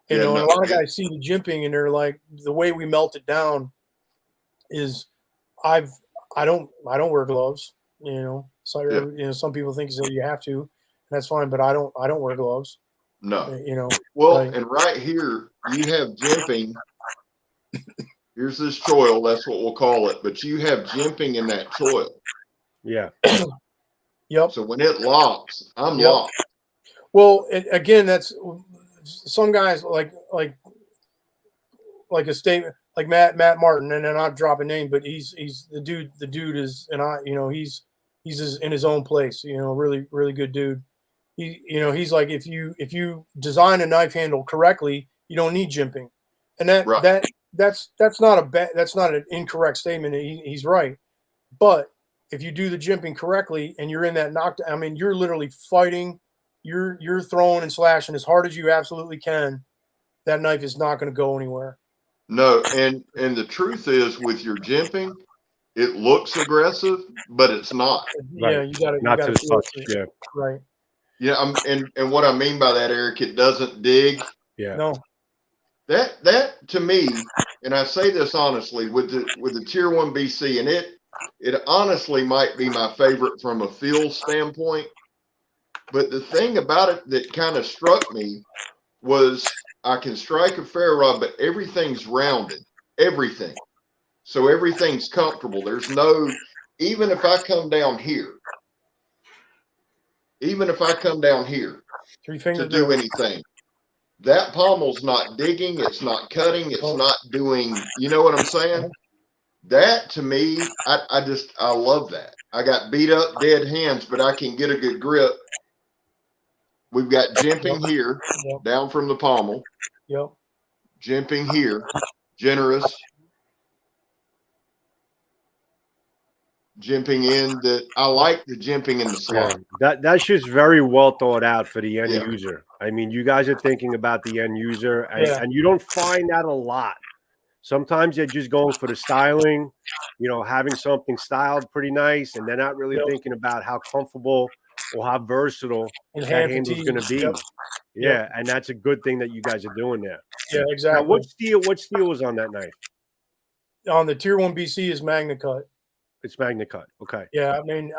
And a lot of guys see the jimping, and they're like, the way we melt it down is, I don't wear gloves. So some people think that you have to, and that's fine, but I don't wear gloves. No. Well, and right here you have jimping. Here's this choil. That's what we'll call it. But you have jimping in that choil. Yeah. Yep. So when it locks, I'm locked. Well, again, that's some guys like a statement like Matt Martin, and I'm not dropping name, but he's the dude. The dude is, and he's in his own place. Really, really good dude. He's like, if you design a knife handle correctly, you don't need jimping, and that's not an incorrect statement. He's right, but if you do the jimping correctly and you're in that knockdown, I mean, you're literally fighting, you're throwing and slashing as hard as you absolutely can. That knife is not going to go anywhere. No, and the truth is, with your jimping, it looks aggressive, but it's not. Yeah, Right. you got Not to the feel touch. it. Yeah. Right. Yeah, and what I mean by that, Eric, it doesn't dig. Yeah. No. That to me, and I say this honestly, with the Tier 1 BC, and it honestly might be my favorite from a feel standpoint. But the thing about it that kind of struck me was I can strike a fair rod, but everything's rounded. Everything. So everything's comfortable. There's no, even if I come down here, Three finger to do grip. anything, that pommel's not digging, it's not cutting, it's Oh. not doing, you know what I'm saying? That to me, I love that. I got beat up dead hands, but I can get a good grip. We've got jimping here, down from the pommel. Yep. Jimping here, generous. Jimping in that I like the jimping in the slot. That's just very well thought out for the end Yeah. user. I mean, you guys are thinking about the end user, and, Yeah. and you don't find that a lot. Sometimes they're just going for the styling, having something styled pretty nice, and they're not really thinking about how comfortable or how versatile And that hand handle's fatigue. going to be. Yep. Yeah, and that's a good thing that you guys are doing there. Yeah, Now, exactly. what steel is on that knife? On the Tier 1 BC is Magna Cut. It's Magna Cut. Okay. Yeah, I mean,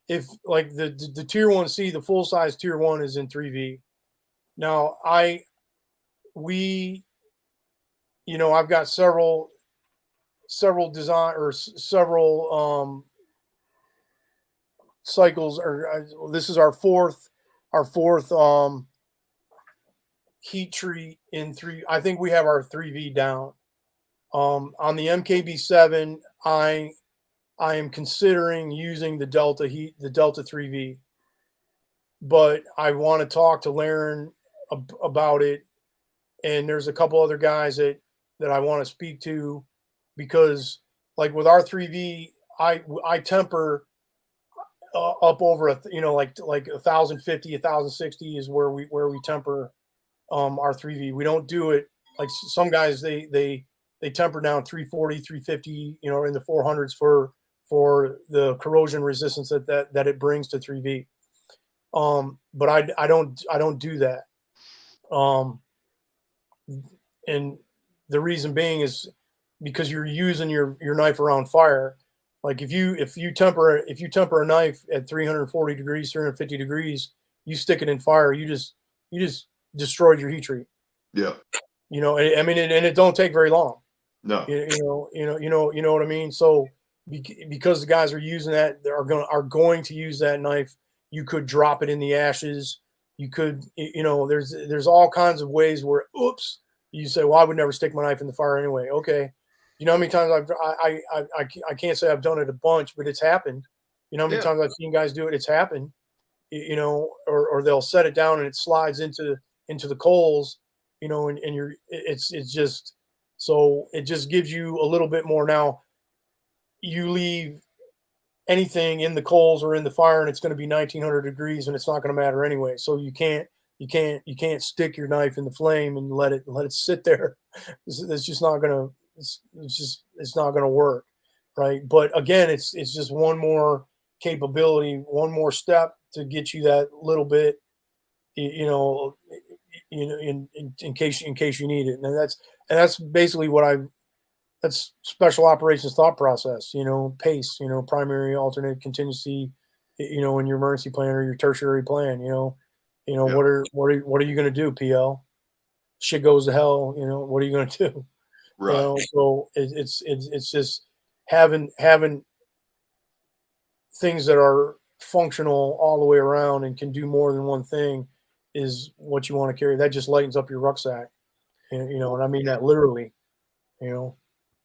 if like the Tier 1C, the full size Tier 1 is in 3V. Now I've got several design or several cycles, or this is our fourth heat treat in 3. I think we have our 3V down. On the MKB7, I am considering using the Delta 3V, but I want to talk to Laren about it, and there's a couple other guys that I want to speak to, because like with our 3V, I temper up over like 1,050, 1,060 is where we temper our 3V. We don't do it like some guys. They temper down 340, 350, in the 400s for the corrosion resistance that it brings to 3V. But I don't do that. And the reason being is because you're using your knife around fire. Like if you temper a knife at 340 degrees, 350 degrees, you stick it in fire, you just destroyed your heat treat. Yeah. I mean, and it don't take very long. No. You know what I mean? So because the guys are using that, are going to use that knife, you could drop it in the ashes. You could, there's all kinds of ways where, oops, you say, well, I would never stick my knife in the fire anyway. Okay. You know how many times I can't say I've done it a bunch, but it's happened. You know how many times I've seen guys do it? It's happened. Or they'll set it down and it slides into the coals, and it's just, so it just gives you a little bit more. Now you leave anything in the coals or in the fire and it's going to be 1900 degrees and it's not going to matter anyway. So you can't stick your knife in the flame and let it sit there. It's just not going to, it's not going to work. Right. But again, it's just one more capability, one more step to get you that little bit, in case you need it. And that's basically that's special operations thought process, PACE, primary, alternate, contingency, in your emergency plan or your tertiary plan, what are you going to do? PL shit goes to hell. What are you going to do? Right. So it's just having things that are functional all the way around and can do more than one thing is what you want to carry. That just lightens up your rucksack, and I mean that literally,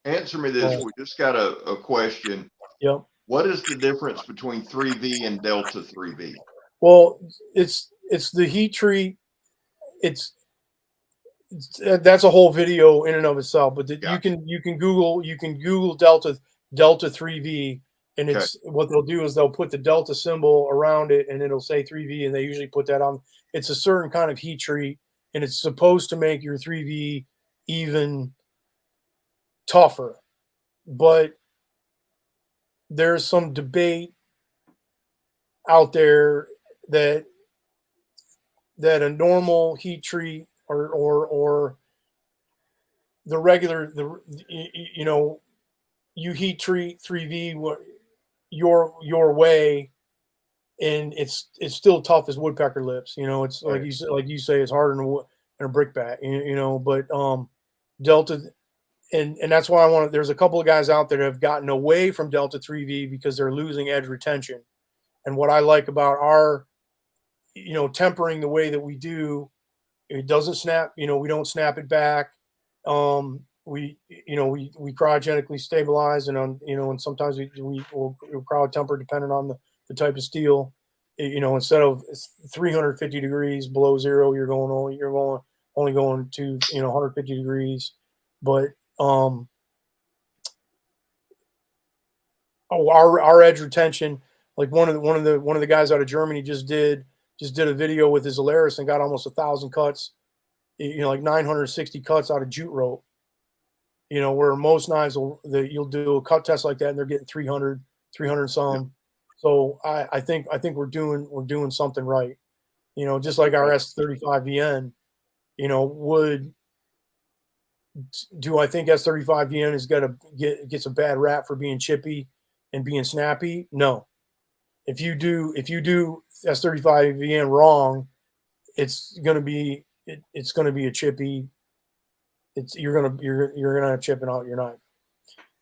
Answer me this. We just got a question. Yep. What is the difference between 3V and Delta 3V? Well, it's the heat treat. That's a whole video in and of itself, but you can Google Delta 3V, and it's what they'll do is they'll put the Delta symbol around it and it'll say 3V, and they usually put that on. It's a certain kind of heat treat, and it's supposed to make your 3V even tougher. But there's some debate out there that a normal heat treat or the regular, you heat treat 3V your way, and it's still tough as woodpecker lips. It's Right. like you say, it's harder than a brickbat. But Delta, and that's why there's a couple of guys out there that have gotten away from Delta 3V because they're losing edge retention. And what I like about our, tempering the way that we do, it doesn't snap. We don't snap it back. We cryogenically stabilize, and sometimes we'll cryo temper depending on the type of steel. Instead of 350 degrees below zero, you're only going to 150 degrees. But our edge retention, like one of the guys out of Germany just did a video with his Alaris and got almost 1,000 cuts, like 960 cuts out of jute rope. Where most knives you'll do a cut test like that and they're getting 300 some. Yeah. So I think we're doing something right. Just like our S35VN, do I think S35VN gets a bad rap for being chippy and being snappy? No. If you do S35VN wrong, it's gonna be a chippy. You're gonna have chipping out your knife,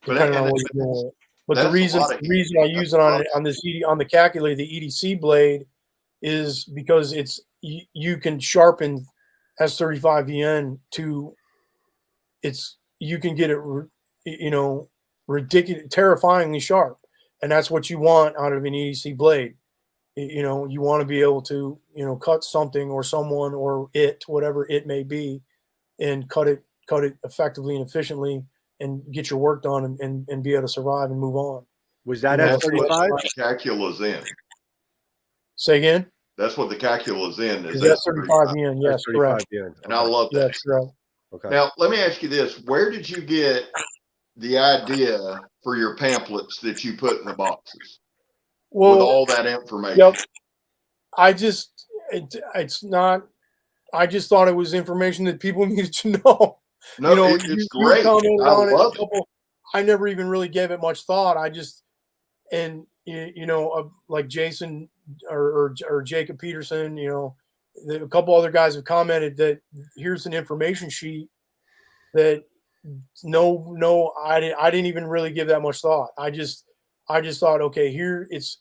depending on what you're doing. But the reason I use it on the calculator, the EDC blade, is because you can sharpen S35VN to you can get it ridiculous, terrifyingly sharp, and that's what you want out of an EDC blade. You want to be able to cut something or someone or whatever it may be, and cut it effectively and efficiently and get your work done and be able to survive and move on. Was that S35? Calcula's in. Say again? That's what the calcula's in. Is S35VN, yes, correct. Okay. And I love that. Yes, correct. Okay. Now, let me ask you this. Where did you get the idea for your pamphlets that you put in the boxes? With all that information? Yep. I just thought it was information that people needed to know. No, it's great. I love it. I never even really gave it much thought. Like Jason or Jacob Peterson, a couple other guys have commented that here's an information sheet that I didn't even really give that much thought. I just thought, okay, here it's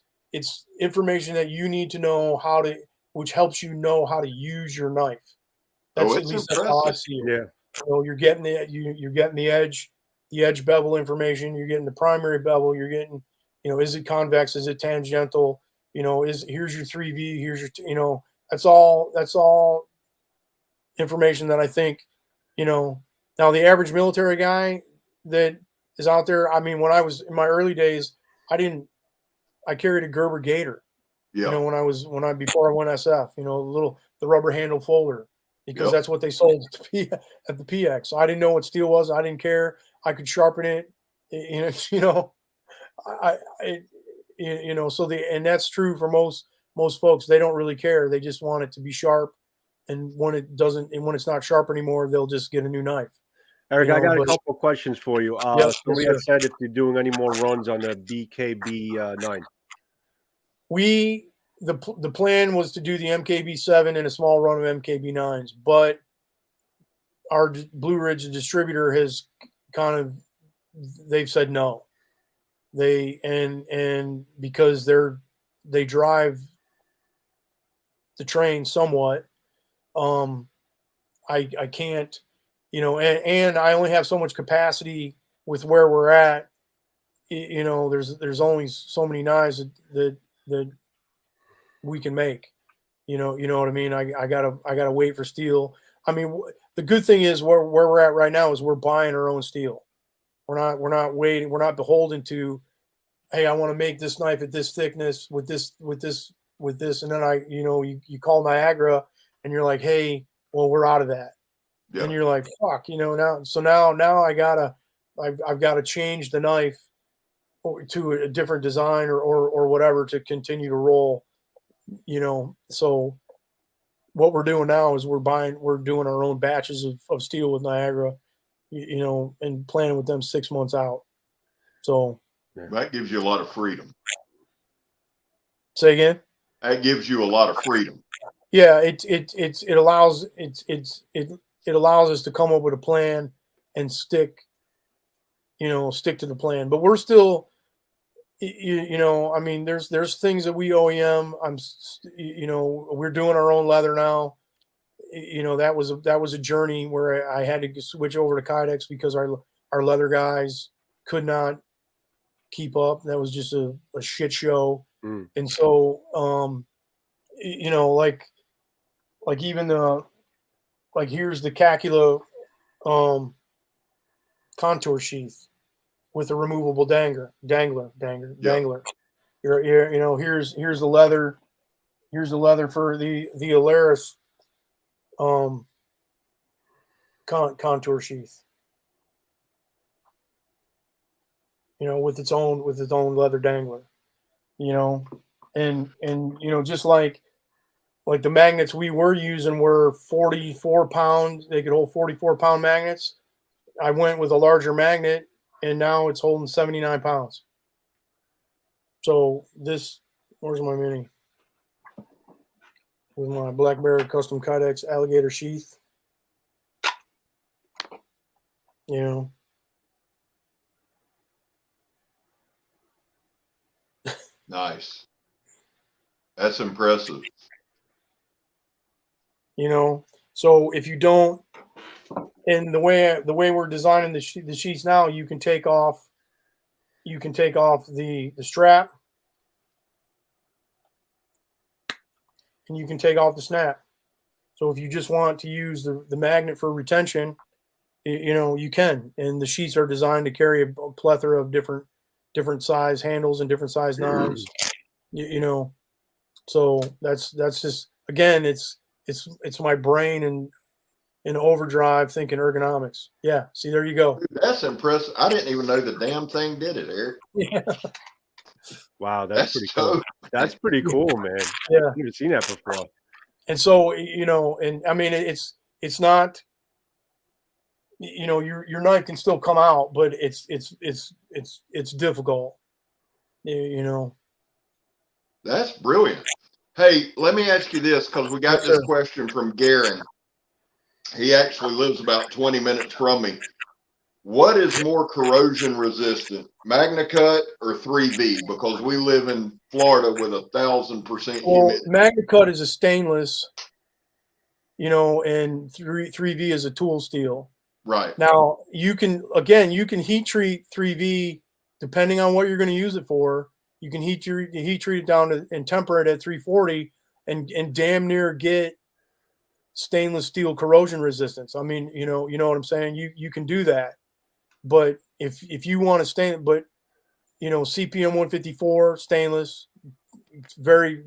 information that you need to know which helps you know how to use your knife. That's at least that's how I see it. Yeah. You're getting the edge bevel information. You're getting the primary bevel. You're getting, is it convex? Is it tangential? Here's your 3V. Here's your, that's all information that I think, now the average military guy that is out there. I mean, when I was in my early days, I carried a Gerber Gator. Yeah. Before I went SF, the rubber handle folder, because that's what they sold at the PX. So I didn't know what steel was. I didn't care. I could sharpen it. And that's true for most folks. They don't really care. They just want it to be sharp. And when it's not sharp anymore, they'll just get a new knife. Eric, I got a couple of questions for you. Somebody had said if you're doing any more runs on the BKB 9. The plan was to do the MKB7 and a small run of MKB9s, but our Blue Ridge distributor has they've said no. And because they drive the train somewhat, I can't, and I only have so much capacity with where we're at. There's only so many knives that we can make. You know what I mean? I gotta wait for steel. I mean, the good thing is where we're at right now is we're buying our own steel. We're not waiting. We're not beholden to, hey, I want to make this knife at this thickness with this, and then you call Niagara and you're like, hey, well, we're out of that. Yeah. And you're like, fuck, now. So now I've got to change the knife or to a different design or whatever to continue to roll, so what we're doing now is we're doing our own batches of steel with Niagara, and planning with them 6 months out. So that gives you a lot of freedom. Say again? That gives you a lot of freedom. Yeah, it allows us to come up with a plan and stick to the plan. But we're still, I mean, there's things that we OEM. We're doing our own leather now. That was a journey where I had to switch over to Kydex because our leather guys could not keep up. That was just a shit show. And so, like even here's the Cacula contour sheath with a removable dangler. Here's the leather. Here's the leather for the Alaris contour sheath. With its own leather dangler. And just like the magnets we were using were 44 pounds. They could hold 44-pound magnets. I went with a larger magnet, and now it's holding 79 pounds. So where's my mini? With my Black Bear Custom Kydex alligator sheath. Nice. That's impressive. So if you don't, and the way we're designing the sheets now, you can take off the strap, and you can take off the snap. So if you just want to use the magnet for retention, you can. And the sheets are designed to carry a plethora of different size handles and different size knives. So that's just, again, it's my brain and in overdrive thinking ergonomics. Yeah. See, there you go. Dude, that's impressive. I didn't even know the damn thing did it, Eric. Yeah. Wow, that's pretty cool. That's pretty cool, man. Yeah. I've never seen that before. And so, and I mean, it's not, your knife can still come out, but it's difficult. That's brilliant. Hey, let me ask you this, because we got this question from Garen. He actually lives about 20 minutes from me. What is more corrosion resistant, MagnaCut or 3V? Because we live in Florida with 1,000% humidity. MagnaCut is a stainless, and 3V is a tool steel. Right. Now you can heat treat 3V depending on what you're going to use it for. You can heat treat it down and temper it at 340 and damn near get stainless steel corrosion resistance. I mean, you know what I'm saying? You can do that. But if you want to CPM 154 stainless, very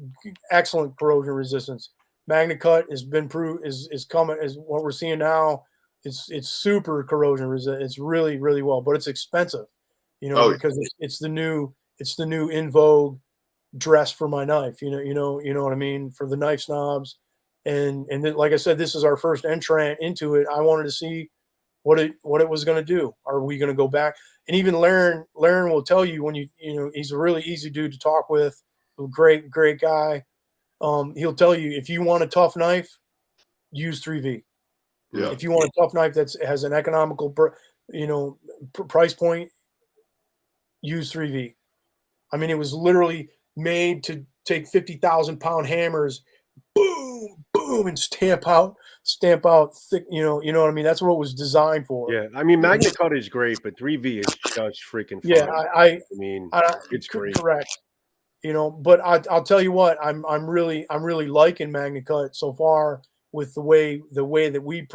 excellent corrosion resistance. MagnaCut has been proved is coming, as what we're seeing now. It's super corrosion resistant. It's really, really well, but it's expensive, because it's the new in vogue dress for my knife. You know what I mean, for the knife snobs. And then, like I said, this is our first entrant into it. I wanted to see what it was going to do. Are we going to go back? And even Laren will tell you when he's a really easy dude to talk with, a great guy. He'll tell you, if you want a tough knife, use 3V. Yeah. If you want a tough knife that has an economical, price point, use 3V. I mean, it was literally made to take 50,000-pound hammers, boom, boom, and stamp out thick. You know what I mean? That's what it was designed for. Yeah, I mean, MagnaCut is great, but 3V is just freaking fun. Yeah, I mean, it's great. Correct. But I'll tell you what, I'm really liking MagnaCut so far with the way that we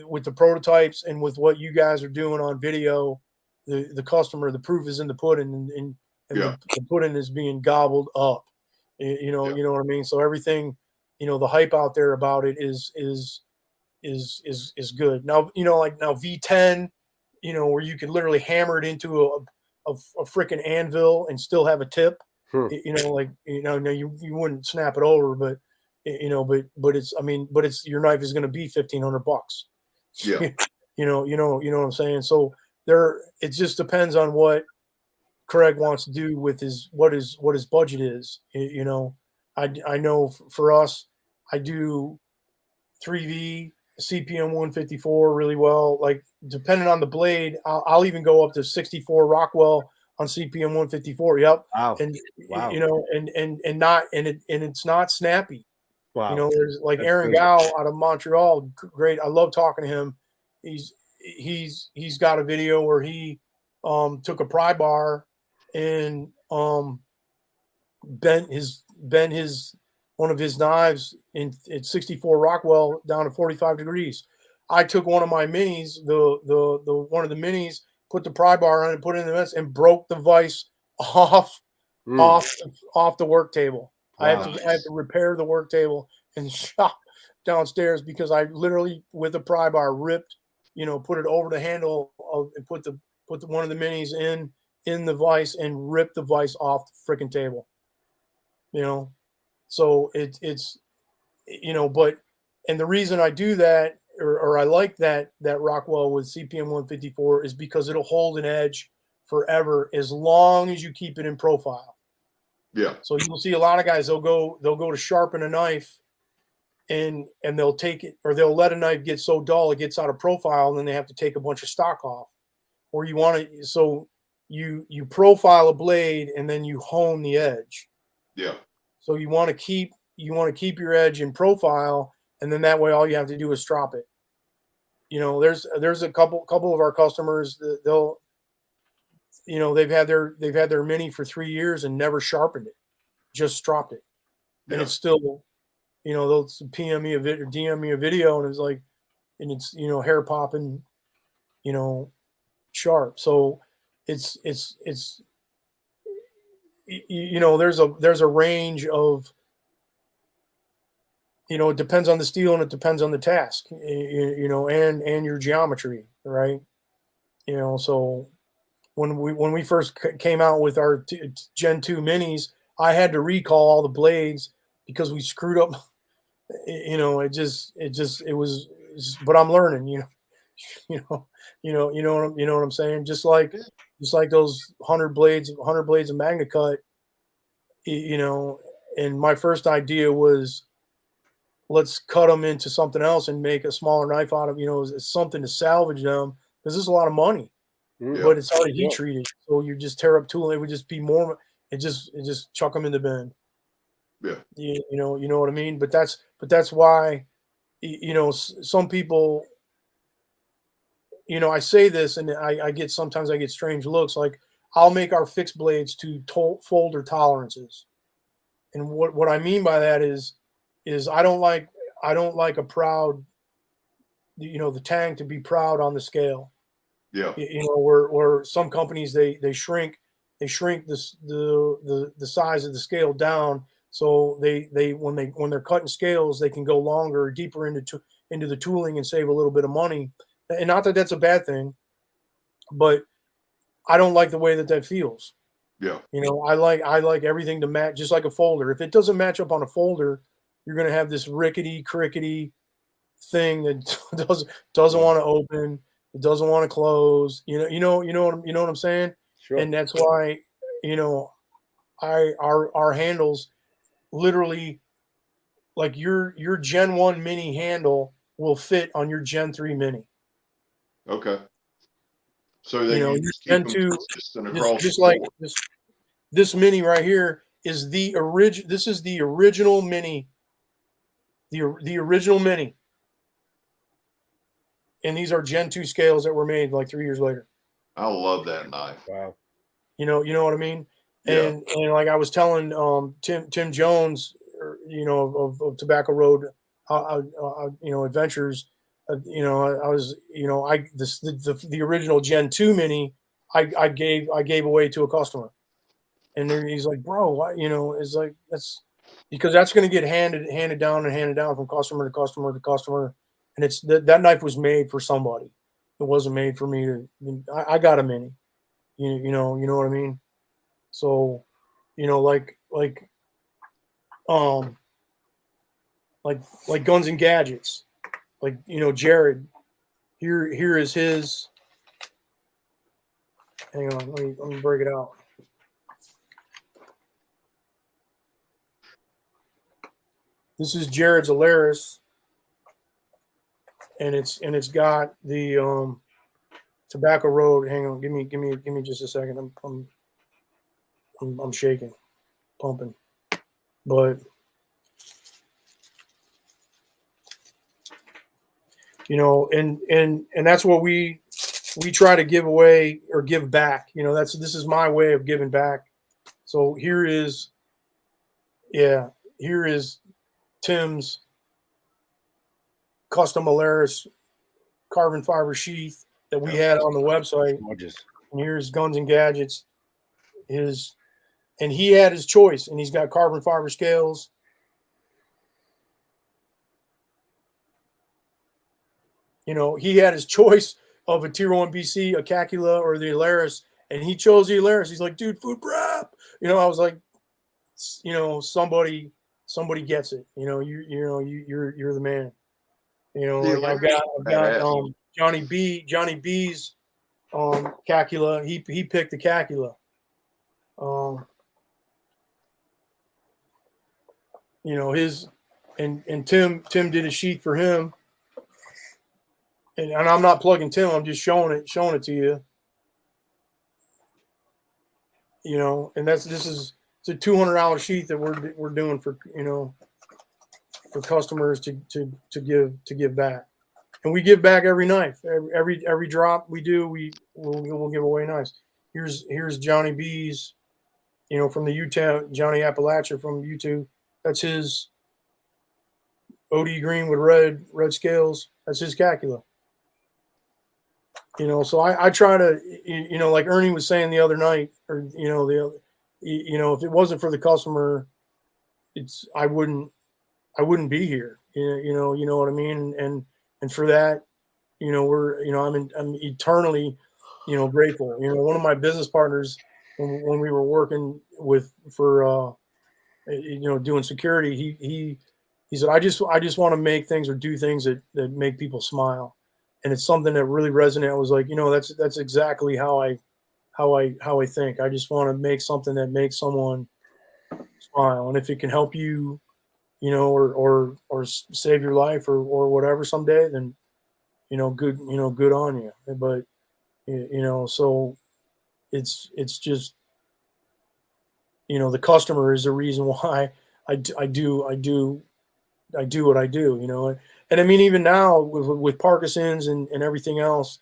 with the prototypes and with what you guys are doing on video. The customer, the proof is in the pudding, and the pudding is being gobbled up. You know what I mean? So everything, the hype out there about it is good. Now, like now V10, where you could literally hammer it into freaking anvil and still have a tip. Hmm. No, you wouldn't snap it over, but but your knife is going to be $1,500. Yeah. You know what I'm saying? So it just depends on what Craig wants to do with what his budget is. I know for us, I do 3V CPM 154 really well. Like depending on the blade, I'll even go up to 64 Rockwell on CPM 154. Yep. Wow. And Wow. it's not snappy. Wow. There's like That's Aaron good. Gow out of Montreal. Great. I love talking to him. He's got a video where he took a pry bar and bent his one of his knives at 64 Rockwell down to 45 degrees. I took one of my minis, the one of the minis, put the pry bar on it, put it in the vise, and broke the vise off the work table. Wow. I had to repair the work table and shop downstairs because I literally with a pry bar ripped, put it over the handle and put one of the minis in the vise and ripped the vise off the freaking table. So it's but and the reason I do that or I like that Rockwell with CPM 154 is because it'll hold an edge forever as long as you keep it in profile. Yeah. So you'll see a lot of guys they'll go to sharpen a knife and they'll take it or they'll let a knife get so dull it gets out of profile and then they have to take a bunch of stock off. Or you want to so you profile a blade and then you hone the edge. Yeah. So you want to keep your edge in profile, and then that way all you have to do is drop it. There's a couple of our customers that they've had their mini for 3 years and never sharpened it, just dropped it, and it's still, they'll PM me a video or DM me a video, and it's like, and it's hair popping, sharp. So it's there's a range of, it depends on the steel and it depends on the task, and your geometry, right? So when we first came out with our Gen 2 minis, I had to recall all the blades because we screwed up. It was, but I'm learning, you know what I'm saying? Just like those 100 blades of MagnaCut, and my first idea was, let's cut them into something else and make a smaller knife out of, it's something to salvage them because there's a lot of money, but it's already heat treated. So you just tear up tooling. It would just be more, it just chuck them in the bin. Yeah. You know what I mean? But that's why, some people, I say this and sometimes I get strange looks. Like I'll make our fixed blades to folder tolerances. And what I mean by that is I don't like a proud, the tang to be proud on the scale. Yeah. Where some companies they shrink the size of the scale down, so they when they're cutting scales they can go longer, deeper into the tooling and save a little bit of money. And not that that's a bad thing, but I don't like the way that feels. Yeah. I like everything to match, just like a folder. If it doesn't match up on a folder, you're going to have this crickety thing that doesn't want to open. It doesn't want to close. You know what I'm saying? Sure. And that's why, our handles literally, like your Gen 1 mini handle will fit on your Gen 3 mini. Okay. So that you just keep Gen them 2, consistent across just the like board. this mini right here is the original. This is the original mini. The original mini. And these are Gen 2 scales that were made like 3 years later. I love that knife. Wow. You know what I mean? Yeah. And like I was telling Tim Jones, of Tobacco Road, Adventures, I was, the original Gen 2 mini, I gave away to a customer, and then he's like, bro, why? It's like, that's because that's going to get handed down from customer to customer to customer, and it's that knife was made for somebody. It wasn't made for me I got a mini, you know what I mean? So, like Guns and Gadgets, like, Jared, here is his, hang on, let me break it out. This is Jared's Alaris, and it's got the Tobacco Road. Hang on, give me just a second. I'm shaking, pumping, but and that's what we try to give away or give back. This is my way of giving back. So here is Tim's custom Alaris carbon fiber sheath that we had on the website. Gorgeous. And here's Guns and Gadgets. And he had his choice, and he's got carbon fiber scales. He had his choice of a Tier 1 BC, a Cacula, or the Alaris, and he chose the Alaris. He's like, dude, food prep. I was like, somebody gets it. You're the man. Like I've got Johnny B's Cacula. He picked the Cacula. His and Tim did a sheet for him. And I'm not plugging Tim, I'm just showing it to you. And it's a $200 sheet that we're doing for for customers to give back. And we give back every knife. Every drop we do, we'll give away knives. Here's Johnny B's, from the Utah, Johnny Appalachia from YouTube. That's his OD green with red scales. That's his Cacula. So I try to, like Ernie was saying the other night, or if it wasn't for the customer, I wouldn't be here. You know what I mean? And for that, I'm eternally, grateful. One of my business partners when we were working for doing security, he said, I just want to make things or do things that make people smile. And it's something that really resonated. I was like, that's exactly how I think. I just want to make something that makes someone smile. And if it can help you, or save your life or whatever someday, then, good on you. But, so it's just, the customer is the reason why I do what I do, And I mean, even now with Parkinson's and everything else,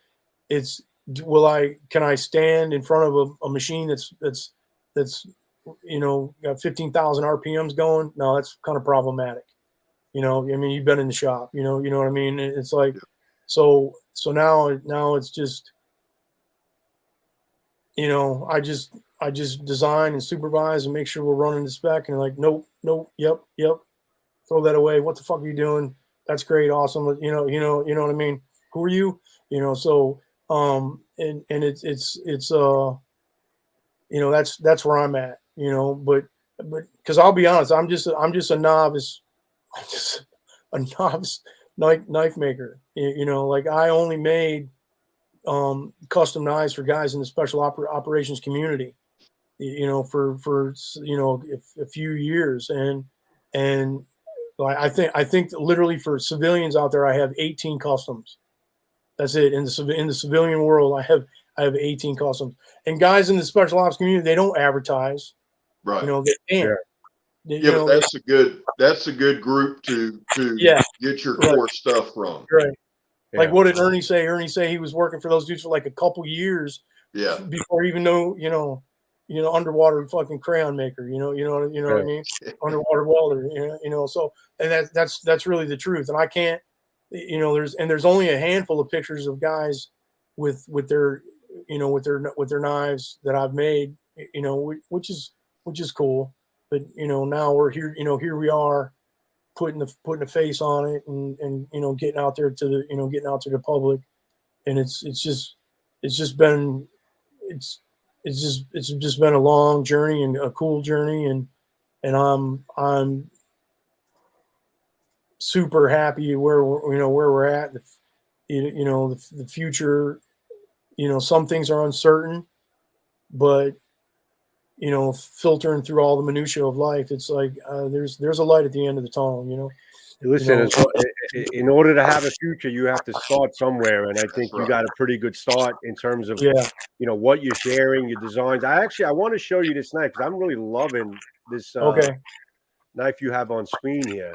can I stand in front of a machine that's got 15,000 RPMs going? No, that's kind of problematic. I mean, you've been in the shop, you know what I mean? It's like, so now it's just, I just design and supervise and make sure we're running the spec, and like, nope, yep. Throw that away. What the fuck are you doing? That's great. Awesome. You know what I mean? Who are you? So, and it's that's where I'm at, but cause I'll be honest, I'm just a novice. I'm just a novice knife maker. Like I only made, custom knives for guys in the special operations community, for a few years. And I think literally for civilians out there, I have 18 customs. That's it. In the civilian world, I have 18 customs. And guys in the special ops community, they don't advertise. Right. They can't. Yeah, but that's a good group to get your core stuff from. Right. Yeah. Like what did Ernie say? Ernie say he was working for those dudes for like a couple years. Yeah. Before even know, underwater fucking crayon maker, what I mean? Underwater welder, so, and that's really the truth. And I can't, there's only a handful of pictures of guys with their knives that I've made, which is cool. But, now we're here, here we are putting a face on it and getting out there to the public. And it's just been, it's just been a long journey and a cool journey, and I'm super happy where we're at. The future. Some things are uncertain, but filtering through all the minutia of life, it's like there's a light at the end of the tunnel. Listen, in order to have a future, you have to start somewhere, and I think you got a pretty good start in terms of what you're sharing, your designs. I want to show you this knife because I'm really loving this knife you have on screen here.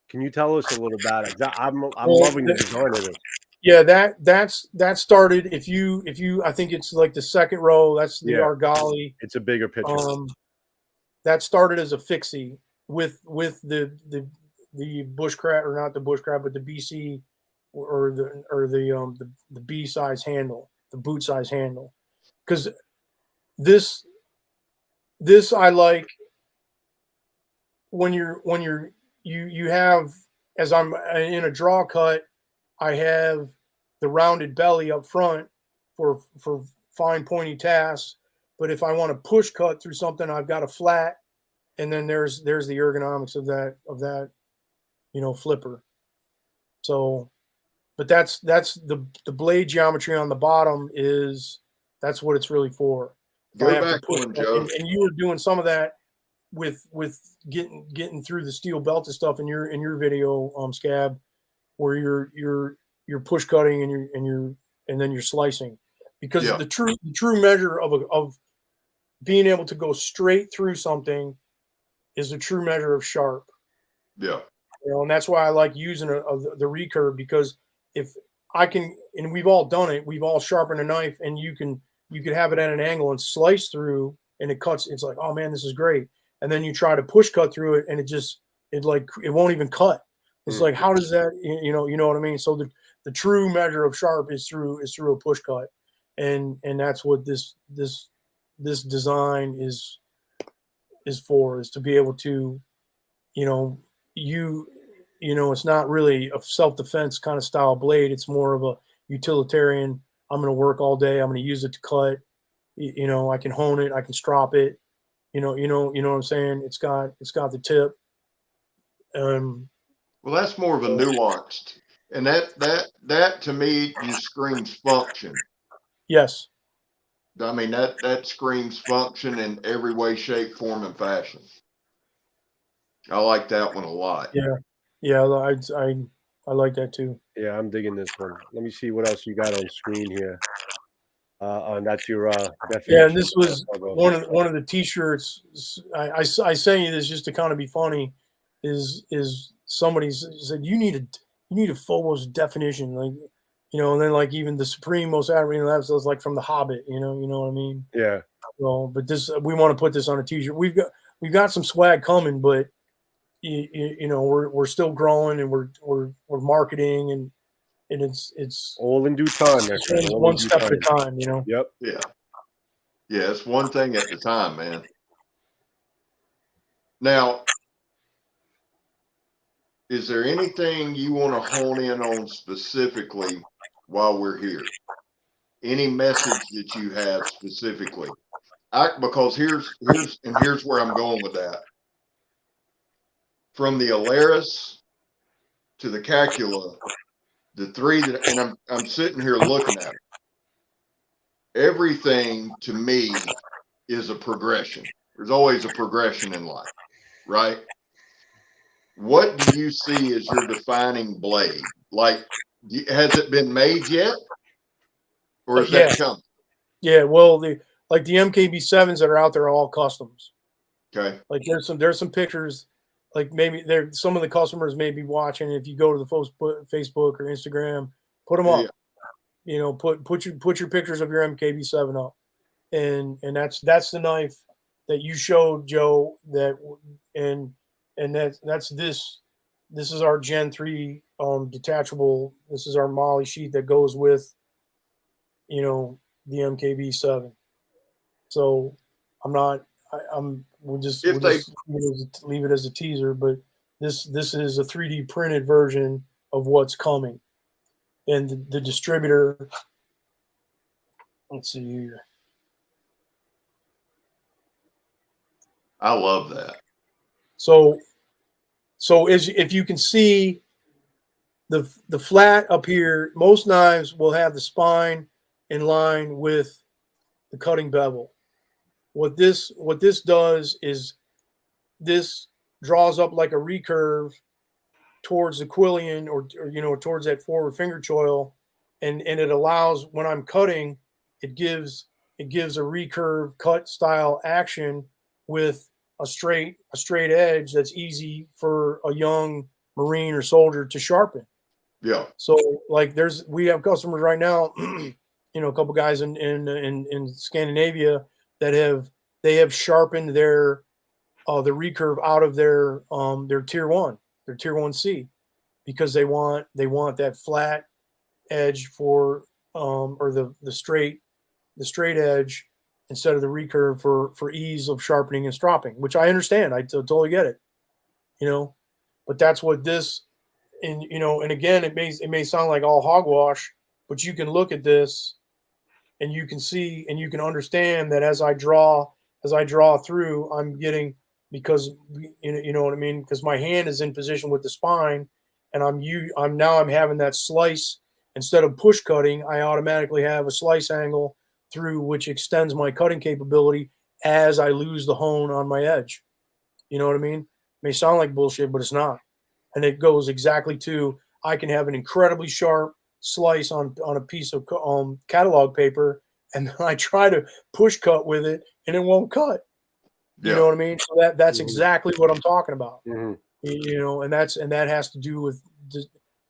Can you tell us a little about it? I'm loving the design of it. Yeah, that started. If you, I think it's like the second row. That's the Argali. It's a bigger picture. That started as a fixie with the bushcraft, or not the bushcraft, but the BC or the B size handle, the boot size handle, because this I like when you have, as I'm in a draw cut, I have the rounded belly up front for fine pointy tasks. But if I want to push cut through something, I've got a flat, and then there's the ergonomics of that flipper. So, but that's the blade geometry on the bottom that's what it's really for. Go back one, Joe. And you were doing some of that with getting through the steel belted stuff in your video, Scab, where you're push cutting and then you're slicing, because the true measure of being able to go straight through something is the true measure of sharp. Yeah. And that's why I like using the recurve, because if I can, and we've all done it, we've all sharpened a knife, and you could have it at an angle and slice through, and it cuts. It's like, oh man, this is great. And then you try to push cut through it, and it won't even cut. It's like, how does that, you know what I mean? So the true measure of sharp is through a push cut, and that's what this design is for, is to be able to, it's not really a self-defense kind of style blade. It's more of a utilitarian. I'm going to work all day. I'm going to use it to cut. I can hone it. I can strop it. You know what I'm saying? It's got the tip. Well, that's more of a nuanced, and that to me just screams function. Yes. I mean, that screams function in every way, shape, form, and fashion. I like that one a lot. Yeah, I like that too. Yeah, I'm digging this one. Let me see what else you got on screen here. And that's your definition. Yeah, and this was one of the T-shirts. I sent you this just to kind of be funny. Is somebody said you need a Fobos definition, like, and then like even the Supreme most admirable, that was like from The Hobbit, you know what I mean? Yeah. So, but we want to put this on a T-shirt. We've got some swag coming, but we're still growing, and we're marketing, and it's all in due time. One step at a time, Yep. Yeah. Yeah, it's one thing at a time, man. Now, is there anything you want to hone in on specifically while we're here? Any message that you have specifically? Because here's where I'm going with that. From the Alaris to the Cacula, the three that, and I'm sitting here looking at it. Everything to me is a progression. There's always a progression in life, right? What do you see as your defining blade? Like, has it been made yet, or is that coming? Yeah, well, the MKB7s that are out there are all customs. Okay. Like there's some pictures, like maybe some of the customers may be watching. If you go to the Facebook or Instagram, put them up. Put your pictures of your MKB7 up, and that's the knife that you showed, Joe. That's this is our Gen 3 detachable. This is our Molly sheet that goes with the MKB7. So we'll just leave it as a teaser, but this is a 3D printed version of what's coming. And the distributor, let's see here. I love that. So if you can see the flat up here, most knives will have the spine in line with the cutting bevel. What this does is this draws up like a recurve towards the quillion or towards that forward finger choil, and it allows, when I'm cutting, it gives a recurve cut style action with a straight edge that's easy for a young Marine or soldier to sharpen. Yeah. So like we have customers right now, a couple guys in Scandinavia that have sharpened their the recurve out of their tier 1C, because they want that flat edge for or the straight edge instead of the recurve for ease of sharpening and stropping, which I understand. I totally get it, but that's what this, and again, it may sound like all hogwash, but you can look at this and you can see and you can understand that as I draw through, I'm getting, because you know what I mean, because my hand is in position with the spine, and I'm having that slice. Instead of push cutting, I automatically have a slice angle through, which extends my cutting capability as I lose the hone on my edge. You know what I mean? It may sound like bullshit, but it's not. And it goes exactly to, I can have an incredibly sharp slice on a piece of catalog paper, and then I try to push cut with it, and it won't cut. You know what I mean? So that's exactly what I'm talking about. And that has to do with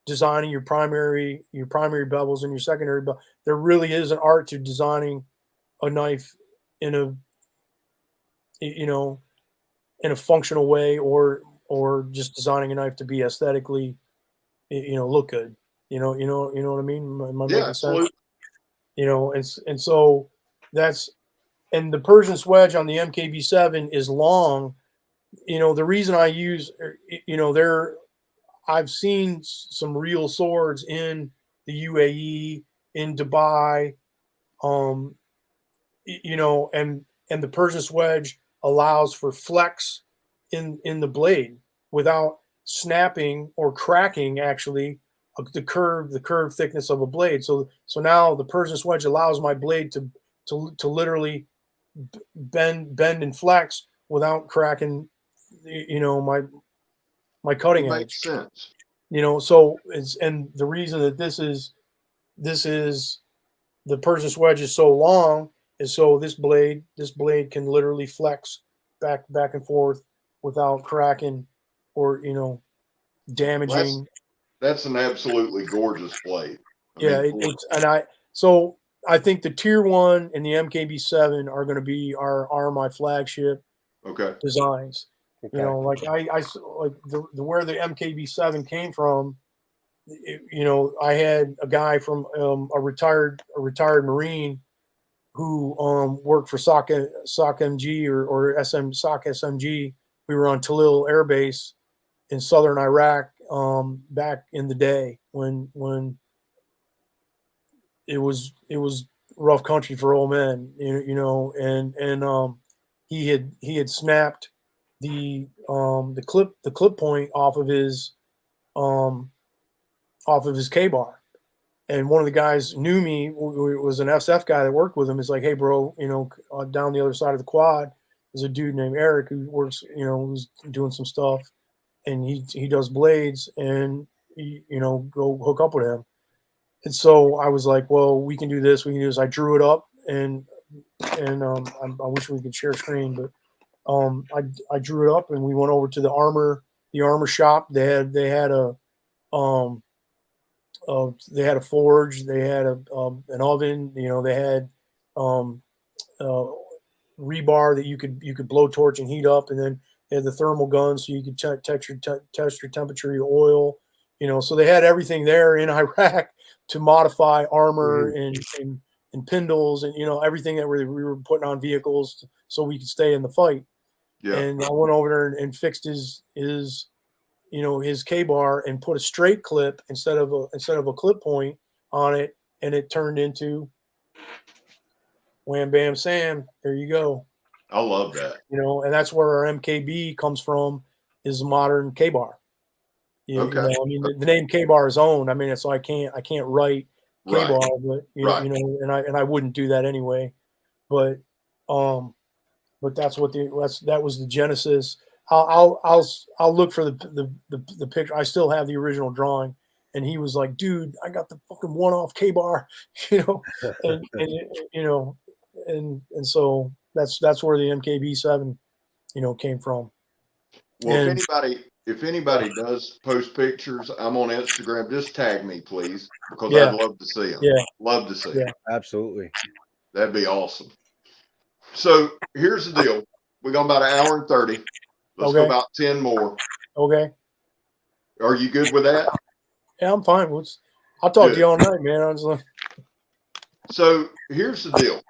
designing your primary bevels and your secondary bevel. There really is an art to designing a knife in a functional way, or just designing a knife to be aesthetically, look good. You know what I mean? Am I making sense? And so that's, and the Persian swedge on the MKB7 is long. The reason I use, I've seen some real swords in the UAE, in Dubai, and the Persian swedge allows for flex in the blade without snapping or cracking, actually, the curve thickness of a blade. So now the Persian swedge allows my blade to literally bend and flex without cracking, my cutting edge. Makes sense. So it's, and the reason that this is the Persian swedge is so long is so this blade can literally flex back and forth without cracking or damaging. That's an absolutely gorgeous blade. I think the tier 1 and the MKB7 are going to be my flagship designs. Okay. Like where the MKB7 came from. I had a guy from a retired Marine who worked for SOC MG or SOC SMG. We were on Talil Air Base in southern Iraq back in the day when it was rough country for old men, and he had snapped the clip point off of his K-bar. And one of the guys knew me, was an SF guy that worked with him. Is like, hey, bro, down the other side of the quad is a dude named Erik who works, who's doing some stuff, and he does blades, and go hook up with him. And so I was like, well, we can do this. I drew it up, and I wish we could share screen, but I drew it up, and we went over to the armor shop. They had a forge, they had an oven, they had rebar that you could blow torch and heat up, and then they had the thermal gun so you could test your temperature, your oil, so they had everything there in Iraq to modify armor and pindles and everything that we were putting on vehicles so we could stay in the fight. Yeah. And I went over there and fixed his K-bar and put a straight clip instead of a clip point on it, and it turned into wham bam Sam. There you go. I love that. You know, and that's where our MKB comes from, is a modern K-bar. Okay. You know, I mean, the name K-bar is owned. I mean, so I can't write K-bar, Right. but Right. you know, and I wouldn't do that anyway. But that's what that was the genesis. I'll look for the picture. I still have the original drawing, and he was like, "Dude, I got the fucking one-off K-bar," you know, and you know, and so that's where the MKB7, you know, came from. Well, And if anybody does post pictures, I'm on Instagram. Just tag me, please, because yeah, I'd love to see them. yeah, Love to see yeah. them. Absolutely. That'd be awesome. So here's the deal. We're going about 1:30. Let's go Okay. about 10 more. Okay. Are you good with that? Yeah, I'm fine. I'll talk Good. to you all night, man. I was like, So here's the deal.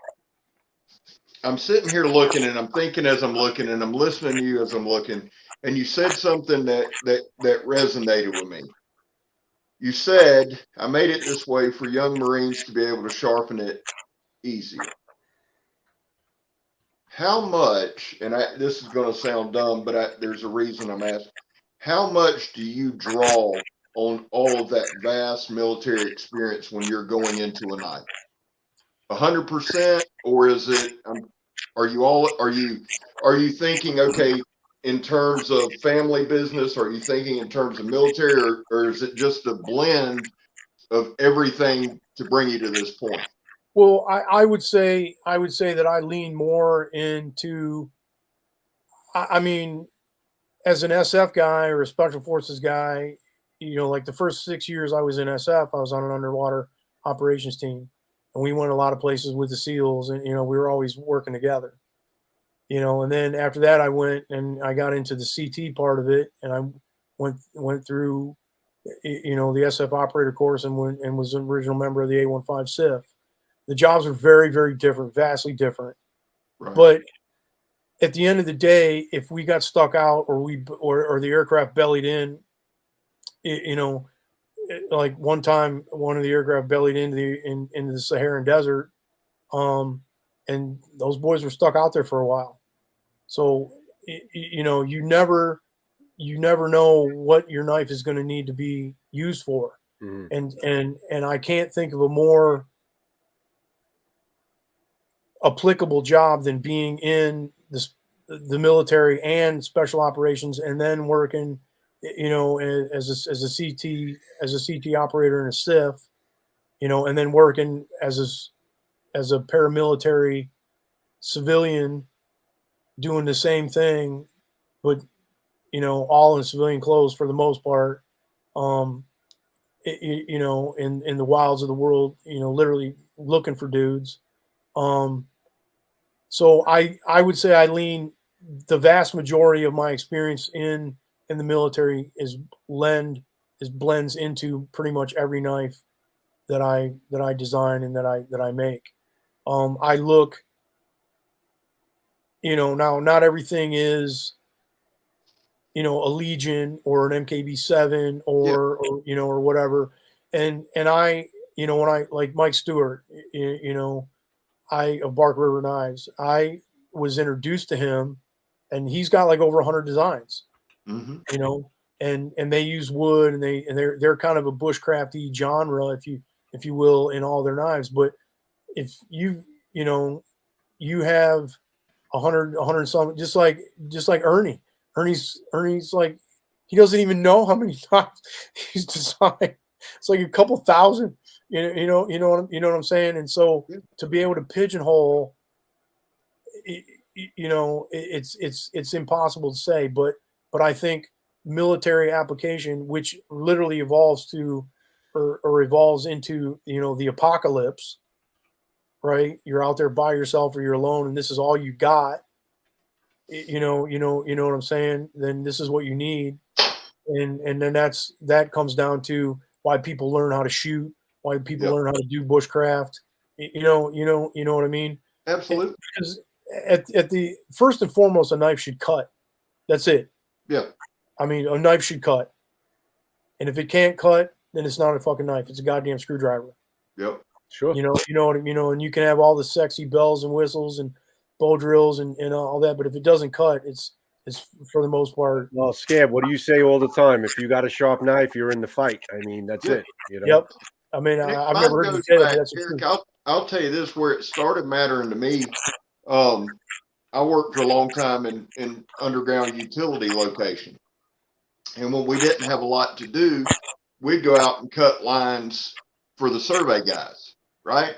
I'm sitting here looking, and I'm thinking as I'm looking, and I'm listening to you as I'm looking, and you said something that resonated with me. You said, I made it this way for young Marines to be able to sharpen it easier. How much, and this is going to sound dumb, but there's a reason I'm asking, how much do you draw on all of that vast military experience when you're going into a night? 100%, or is it, are you thinking, okay, in terms of family business? Are you thinking in terms of military, or is it just a blend of everything to bring you to this point? well, I would say that I lean more into, I mean, as an SF guy or a special forces guy, you know, like the first 6 years I was in SF, I was on an underwater operations team, and we went a lot of places with the SEALs, and you know, we were always working together. You know, and then after that, I went and I got into the CT part of it, and I went through, you know, the SF operator course, and was an original member of the A15 SIF. The jobs are very, very different, vastly different. Right. But at the end of the day, if we got stuck out or the aircraft bellied in, you know, like one time, one of the aircraft bellied into the Saharan desert, and those boys were stuck out there for a while. So, you know, you never know what your knife is going to need to be used for. Mm-hmm. And I can't think of a more applicable job than being in the military and special operations, and then working, you know, as a CT operator in a SIF, you know, and then working as a paramilitary civilian doing the same thing, but you know, all in civilian clothes for the most part. You know, in the wilds of the world, you know, literally looking for dudes. So I would say I lean, the vast majority of my experience in the military blends into pretty much every knife that I design and that I make. I look, you know, now not everything is, you know, a Legion or an MKB7 Yeah. or you know, or whatever. And I, you know, when I, like Mike Stewart, you know, of Bark River Knives, I was introduced to him, and he's got like over 100 designs, Mm-hmm. you know, and they use wood, and they're kind of a bushcrafty genre, if you will, in all their knives. But if you know, you have 100 something, just like Ernie. Ernie's like, he doesn't even know how many times he's designed. It's like a couple thousand, you know what I'm saying? And so to be able to pigeonhole, you know, it's impossible to say, but I think military application, which literally evolves to, or evolves into, you know, the apocalypse, right? You're out there by yourself, or you're alone, and this is all you got. You know what I'm saying? Then this is what you need, and then that comes down to why people learn how to shoot, why people Yep. learn how to do bushcraft. You know what I mean? Absolutely. Because at the first and foremost, a knife should cut. That's it. Yeah. I mean, a knife should cut, and if it can't cut, then it's not a fucking knife. It's a goddamn screwdriver. Yep. Sure. You know, and you can have all the sexy bells and whistles and bow drills and all that. But if it doesn't cut, it's for the most part. Well, Scab, what do you say all the time? If you got a sharp knife, you're in the fight. I mean, that's Yeah. it. You know. Yep. I mean, And I've mine never heard you goes say that, back, but that's the Erik, truth. I'll tell you this, where it started mattering to me. I worked for a long time in underground utility location. And when we didn't have a lot to do, we'd go out and cut lines for the survey guys, right?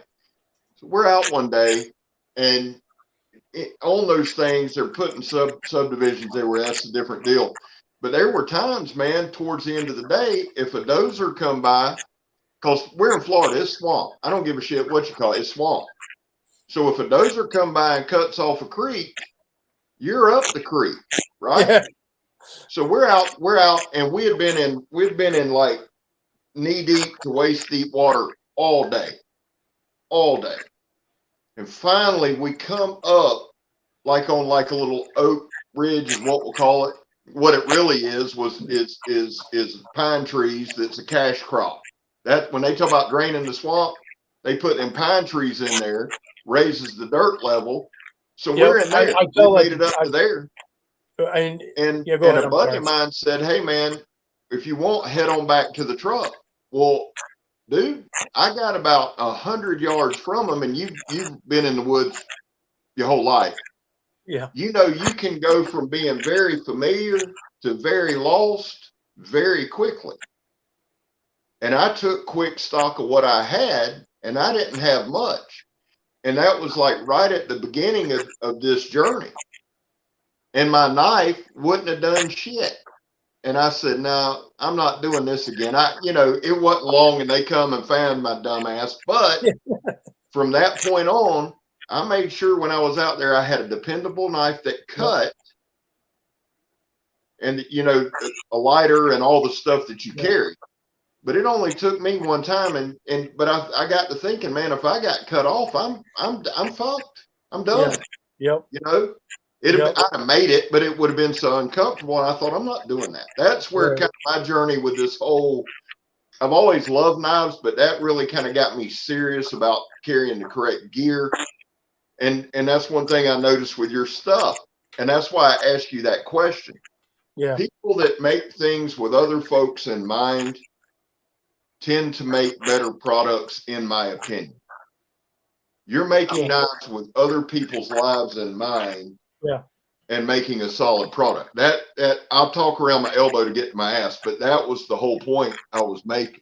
So we're out one day, and on those things, they're putting subdivisions everywhere. That's a different deal. But there were times, man, towards the end of the day, if a dozer come by, because we're in Florida, it's swamp. I don't give a shit what you call it, it's swamp. So if a dozer come by and cuts off a creek, you're up the creek, right? Yeah. So we're out, and we'd been in like knee deep to waist deep water all day. And finally we come up like on like a little oak ridge is what we'll call it. What it really is pine trees. That's a cash crop. That when they talk about draining the swamp, they put them pine trees in there, raises the dirt level. So we're in there. We made it up to there. And a buddy of mine said, "Hey man, if you want, head on back to the truck." Well, dude, I got about 100 yards from them, and you've been in the woods your whole life. Yeah. You know, you can go from being very familiar to very lost very quickly. And I took quick stock of what I had, and I didn't have much. And that was like right at the beginning of this journey. And my knife wouldn't have done shit. And I said, no, I'm not doing this again. It wasn't long and they come and found my dumb ass. But from that point on, I made sure when I was out there, I had a dependable knife that cut and, a lighter and all the stuff that you carry. But it only took me one time. But I got to thinking, man, if I got cut off, I'm fucked. I'm done. Yep. I'd have made it, but it would have been so uncomfortable. And I thought, I'm not doing that. That's where kind of my journey with this whole, I've always loved knives, but that really kind of got me serious about carrying the correct gear. And that's one thing I noticed with your stuff. And that's why I asked you that question. Yeah. People that make things with other folks in mind tend to make better products, in my opinion. You're making knives with other people's lives in mind. Yeah. And making a solid product. That I'll talk around my elbow to get to my ass, but that was the whole point I was making.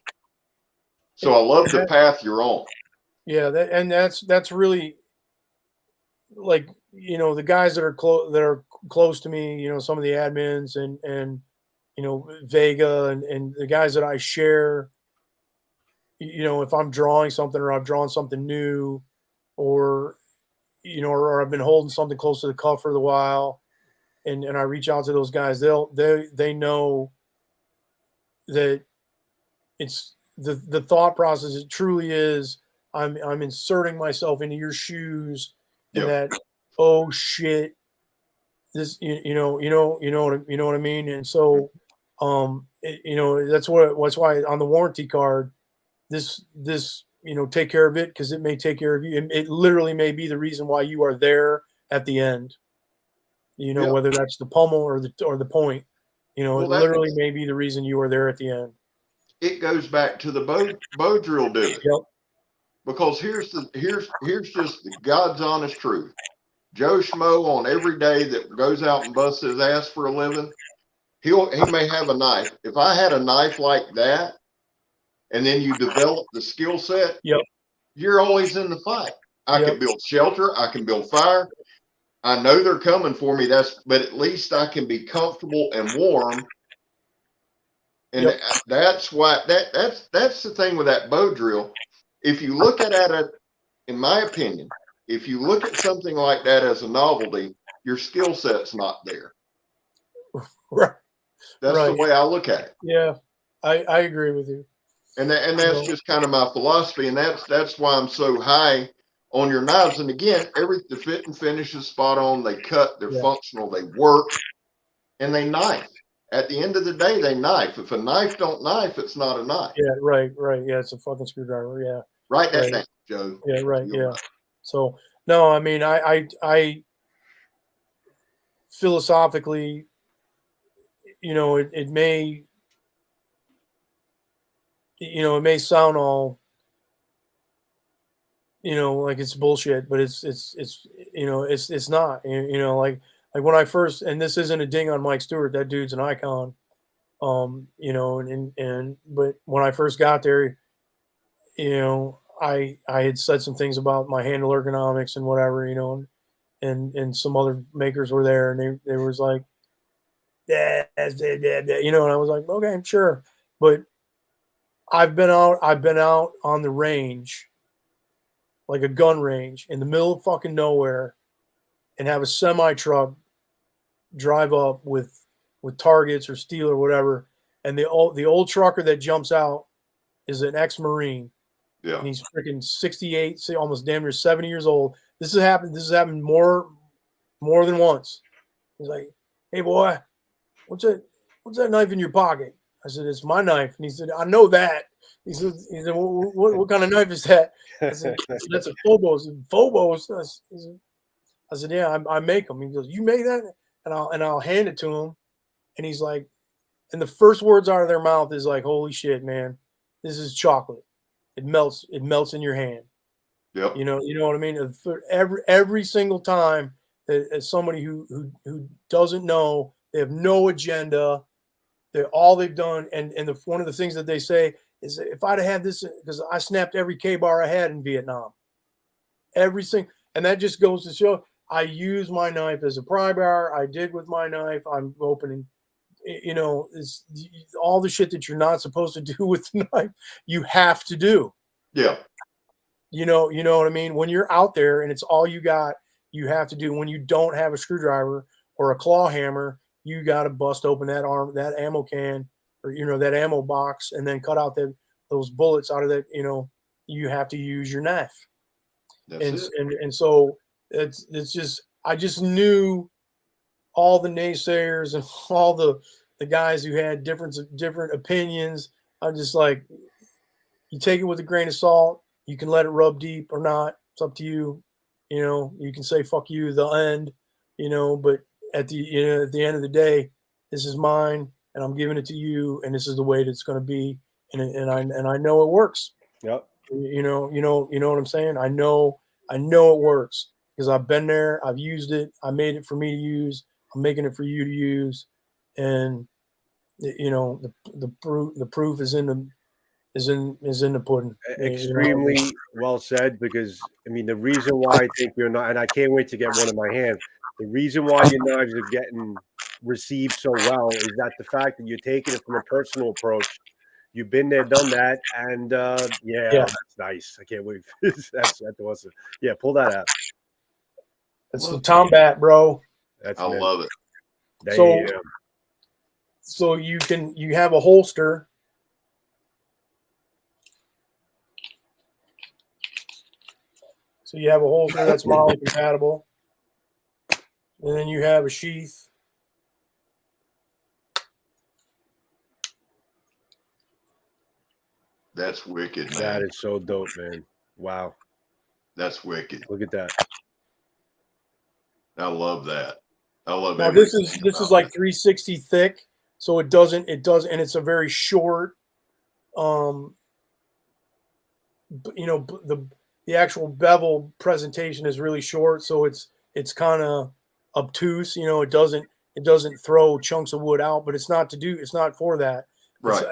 So I love the path you're on. Yeah, that's really like, the guys that are close to me, some of the admins and Vega and the guys that I share, if I'm drawing something or I've drawn something new or I've been holding something close to the cuff for a while, and I reach out to those guys, they know that it's the thought process. It truly is. I'm inserting myself into your shoes, and that, oh shit, this you know what I mean. And so, that's why on the warranty card, this take care of it, because it may take care of you. It literally may be the reason why you are there at the end. Whether that's the pommel or the point. It literally may be the reason you are there at the end. It goes back to the bow drill dude. Yep. Because here's just the God's honest truth. Joe Schmo on every day that goes out and busts his ass for a living, he may have a knife. If I had a knife like that, and then you develop the skill set, you're always in the fight. I can build shelter. I can build fire. I know they're coming for me. But at least I can be comfortable and warm. And that's why that's the thing with that bow drill. If you look at it, in my opinion, if you look at something like that as a novelty, your skill set's not there. Right. That's the way I look at it. Yeah, I agree with you. And that's just kind of my philosophy, and that's why I'm so high on your knives. And again, the fit and finish is spot on. They cut, they're functional, they work, and they knife. At the end of the day, they knife. If a knife don't knife, it's not a knife. Yeah, right. Yeah, it's a fucking screwdriver. Yeah. Write that down, Joe. Yeah, right. Yeah. So No, I mean, I philosophically, it may, it may sound all, like it's bullshit, but it's not, like when I first, and this isn't a ding on Mike Stewart, that dude's an icon. But when I first got there, I had said some things about my handle ergonomics and whatever, and some other makers were there, and they was like, and I was like, okay, sure. But I've been out on the range, like a gun range in the middle of fucking nowhere, and have a semi truck drive up with targets or steel or whatever, and the old trucker that jumps out is an ex-Marine. Yeah. And he's freaking 68, almost damn near 70 years old. This has happened more than once. He's like, "Hey boy, what's that knife in your pocket?" I said, "It's my knife." And he said, "I know that." He said, what kind of knife is that? I said, "That's a Fobos." Fobos. I said, "Yeah, I make them." He goes, "You make that?" And I'll hand it to him. And he's like, and the first words out of their mouth is like, "Holy shit, man, this is chocolate. It melts in your hand." Yep. You know what I mean? For every single time that as somebody who doesn't know, they have no agenda. All they've done, and one of the things that they say is, if I'd have had this, because I snapped every K-bar I had in Vietnam, everything, and that just goes to show I use my knife as a pry bar. I dig with my knife. I'm opening, it's all the shit that you're not supposed to do with the knife. You have to do. Yeah. You know what I mean? When you're out there and it's all you got, you have to do. When you don't have a screwdriver or a claw hammer, you got to bust open that ammo can, or, that ammo box, and then cut out those bullets out of that. You have to use your knife. And so it's just, I just knew all the naysayers and all the guys who had different opinions. I'm just like, you take it with a grain of salt. You can let it rub deep or not. It's up to you. You can say "fuck you" the end. But at the end of the day, this is mine, and I'm giving it to you, and this is the way that it's going to be, and I know it works. Yep. You know what I'm saying? I know it works because I've been there. I've used it. I made it for me to use. I'm making it for you to use, and the proof is in the pudding. Extremely well said, because I mean the reason why I think you're not, and I can't wait to get one in my hand. The reason why your knives are getting received so well is that the fact that you're taking it from a personal approach. You've been there, done that, and yeah, that's nice. I can't wait. That's awesome. Yeah, pull that out. That's the combat, bro. I love it. Damn. So you have a holster. So you have a holster that's MOLLE compatible, and then you have a sheath. That's wicked, man. That is so dope, man. Wow. That's wicked. Look at that. I love that. I love now this is like 360 thick, so it doesn't, and it's a very short, the actual bevel presentation is really short, so it's kind of obtuse. It doesn't throw chunks of wood out, but it's not for that. Right.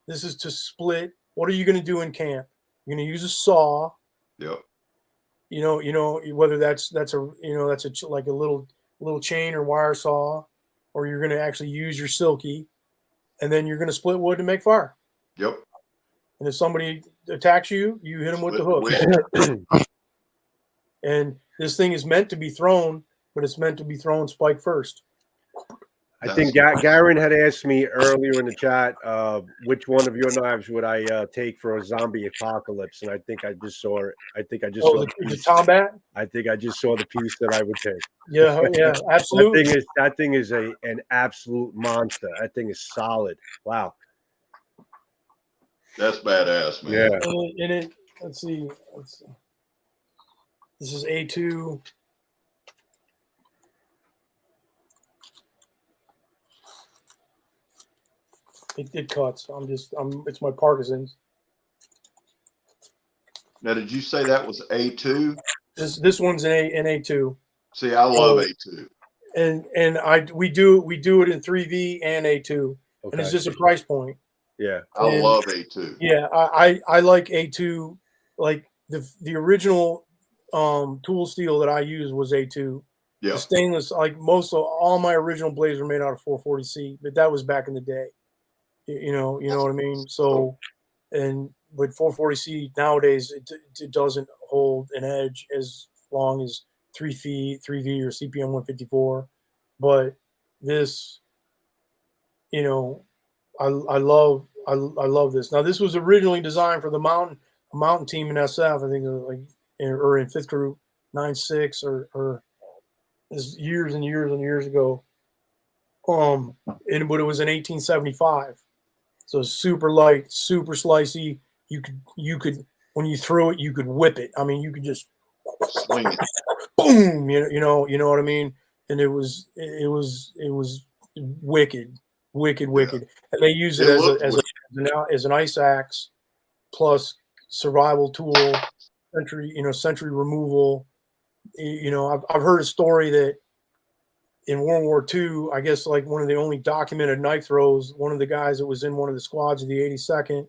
This is to split. What are you going to do in camp? You're going to use a saw. Yep. Whether that's like a little chain or wire saw, or you're going to actually use your silky, and then you're going to split wood to make fire. Yep. And if somebody attacks you, you hit them with the hook. And this thing is meant to be thrown, but it's meant to be thrown spike first. I think Garen had asked me earlier in the chat, which one of your knives would I take for a zombie apocalypse, and I think I just saw it. I think I just saw the combat. I think I just saw the piece that I would take. Yeah, absolutely. that thing is an absolute monster. That thing is solid. Wow. That's badass, man. Yeah. And let's see. This is A2. It cuts. It's my Parkinson's. Now, did you say that was A2? This one's an A2. See, I love A2. And we do it in 3V and A2, and it's just a price point. Yeah, I love A2. Yeah, I like A2. Like the original tool steel that I used was A2. Yeah. The stainless, like all my original blades were made out of 440C, but that was back in the day. You know what I mean? So, and with 440C nowadays, it doesn't hold an edge as long as 3V or CPM 154. But this, you know, I love this. Now, this was originally designed for the mountain team in SF. I think it was or in 5th Group 9-6 or years and years and years ago. But it was in 1875. So super light, super slicey. You could when you threw it, you could whip it. I mean, you could just swing it. Boom. You know what I mean? And it was wicked. Yeah. And they use it as an ice axe plus survival tool, sentry removal. I've heard a story that in World War II, I guess like one of the only documented knife throws, one of the guys that was in one of the squads of the 82nd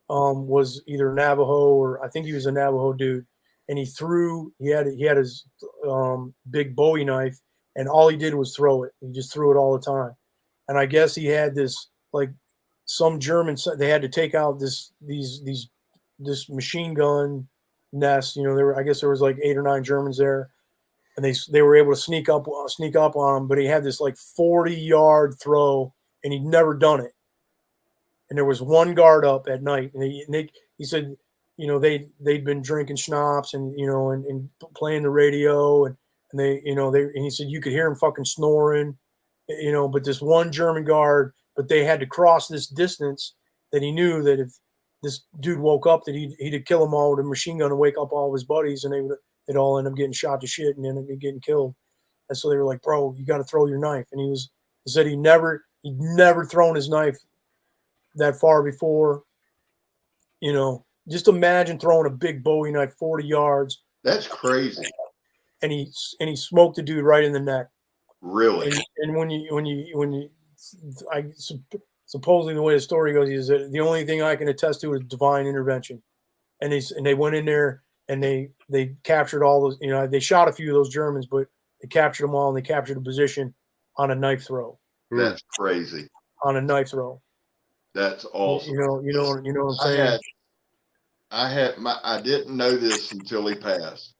was either Navajo or I think he was a Navajo dude. And he had his big Bowie knife, and all he did was throw it. He just threw it all the time. And I guess he had this, like some Germans, they had to take out this machine gun nest. I guess there was like 8 or 9 Germans there. And they were able to sneak up on him, but he had this like 40-yard throw, and he'd never done it. And there was one guard up at night, and he said, they'd been drinking schnapps and and playing the radio, and he said you could hear him fucking snoring, but this one German guard, but they had to cross this distance that he knew that if this dude woke up that he'd kill them all with a machine gun and wake up all of his buddies, and they'd all end up getting shot to shit and end up getting killed. And so they were like, bro, you got to throw your knife. And he said he'd never thrown his knife that far before. Just imagine throwing a big Bowie knife 40 yards. That's crazy. And he smoked the dude right in the neck. Really? And supposedly the way the story goes is that the only thing I can attest to is divine intervention. And they went in there and they captured all those. They shot a few of those Germans, but they captured them all, and they captured a position on a knife throw. That's crazy. On a knife throw. That's awesome. You know what I'm saying? I didn't know this until he passed.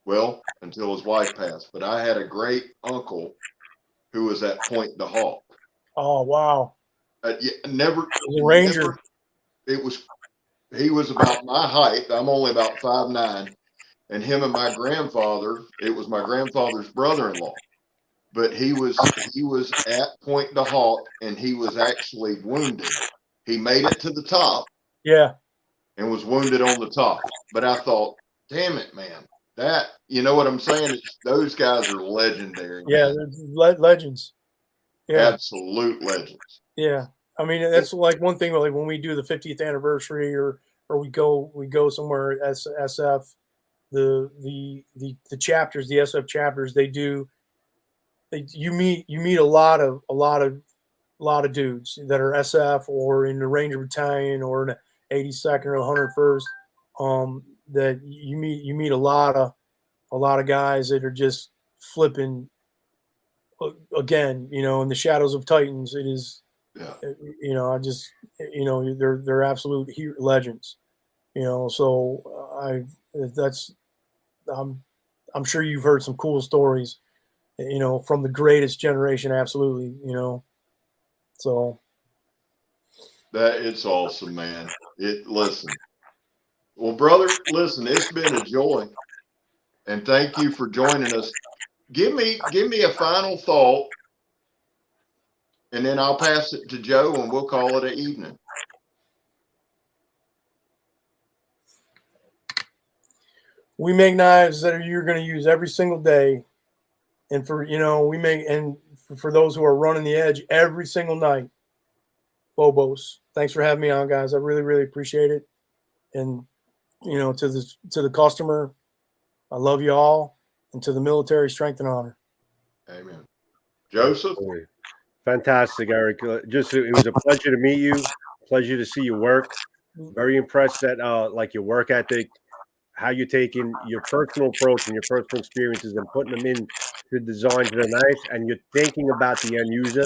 Well, until his wife passed. But I had a great uncle who was at Point de Hawk. Oh wow! Never. The Ranger. He was about my height. I'm only about 5'9", and him and my grandfather. It was my grandfather's brother-in-law. But he was at Point de Hawk, and he was actually wounded. He made it to the top. Yeah. And was wounded on the top. But I thought, damn it, man. That, you know what I'm saying? Those guys are legendary. Yeah, they're legends. Yeah. Absolute legends. Yeah. I mean, that's like one thing, like when we do the 50th anniversary or we go somewhere at SF, the chapters, the SF chapters, you meet a lot of dudes that are SF or in the Ranger Battalion or in the 82nd or 101st. That you meet a lot of guys that are just flipping. Again, in the shadows of Titans, it is. Yeah. They're absolute legends. So I'm sure you've heard some cool stories. From the greatest generation, absolutely, so. That it's awesome, man. Well, brother, listen, it's been a joy. And thank you for joining us. Give me a final thought, and then I'll pass it to Joe and we'll call it an evening. we make knives that you're going to use every single day. And for, for those who are running the edge every single night, Fobos, thanks for having me on, guys. I really, really appreciate it. And, to the customer, I love you all. And to the military, strength and honor. Amen. Joseph? Fantastic, Erik. It was a pleasure to meet you. Pleasure to see your work. Very impressed at like your work ethic, how you're taking your personal approach and your personal experiences and putting them in the designs of the knives, and you're thinking about the end user,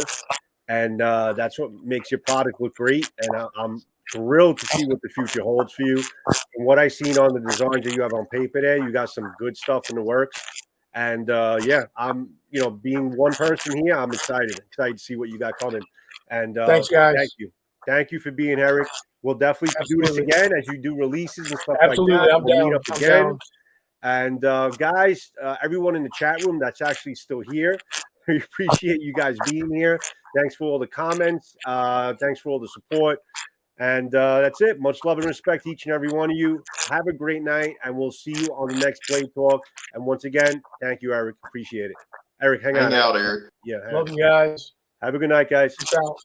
and that's what makes your product look great. And I'm thrilled to see what the future holds for you. From what I've seen on the designs that you have on paper there, you got some good stuff in the works. And yeah, I'm being one person here, I'm excited to see what you got coming. And thanks, guys. Thank you for being Erik. We'll definitely do this again as you do releases and stuff Absolutely. like that. I'm We'll down. meet up I'm again. down. And guys, everyone in the chat room that's actually still here, we appreciate you guys being here. Thanks for all the comments. Thanks for all the support. And that's it. Much love and respect, each and every one of you. Have a great night, and we'll see you on the next Blade Talk. And once again, thank you, Erik. Appreciate it. Erik, hang out, Erik. Yeah. Love you guys. Have a good night, guys. Peace out.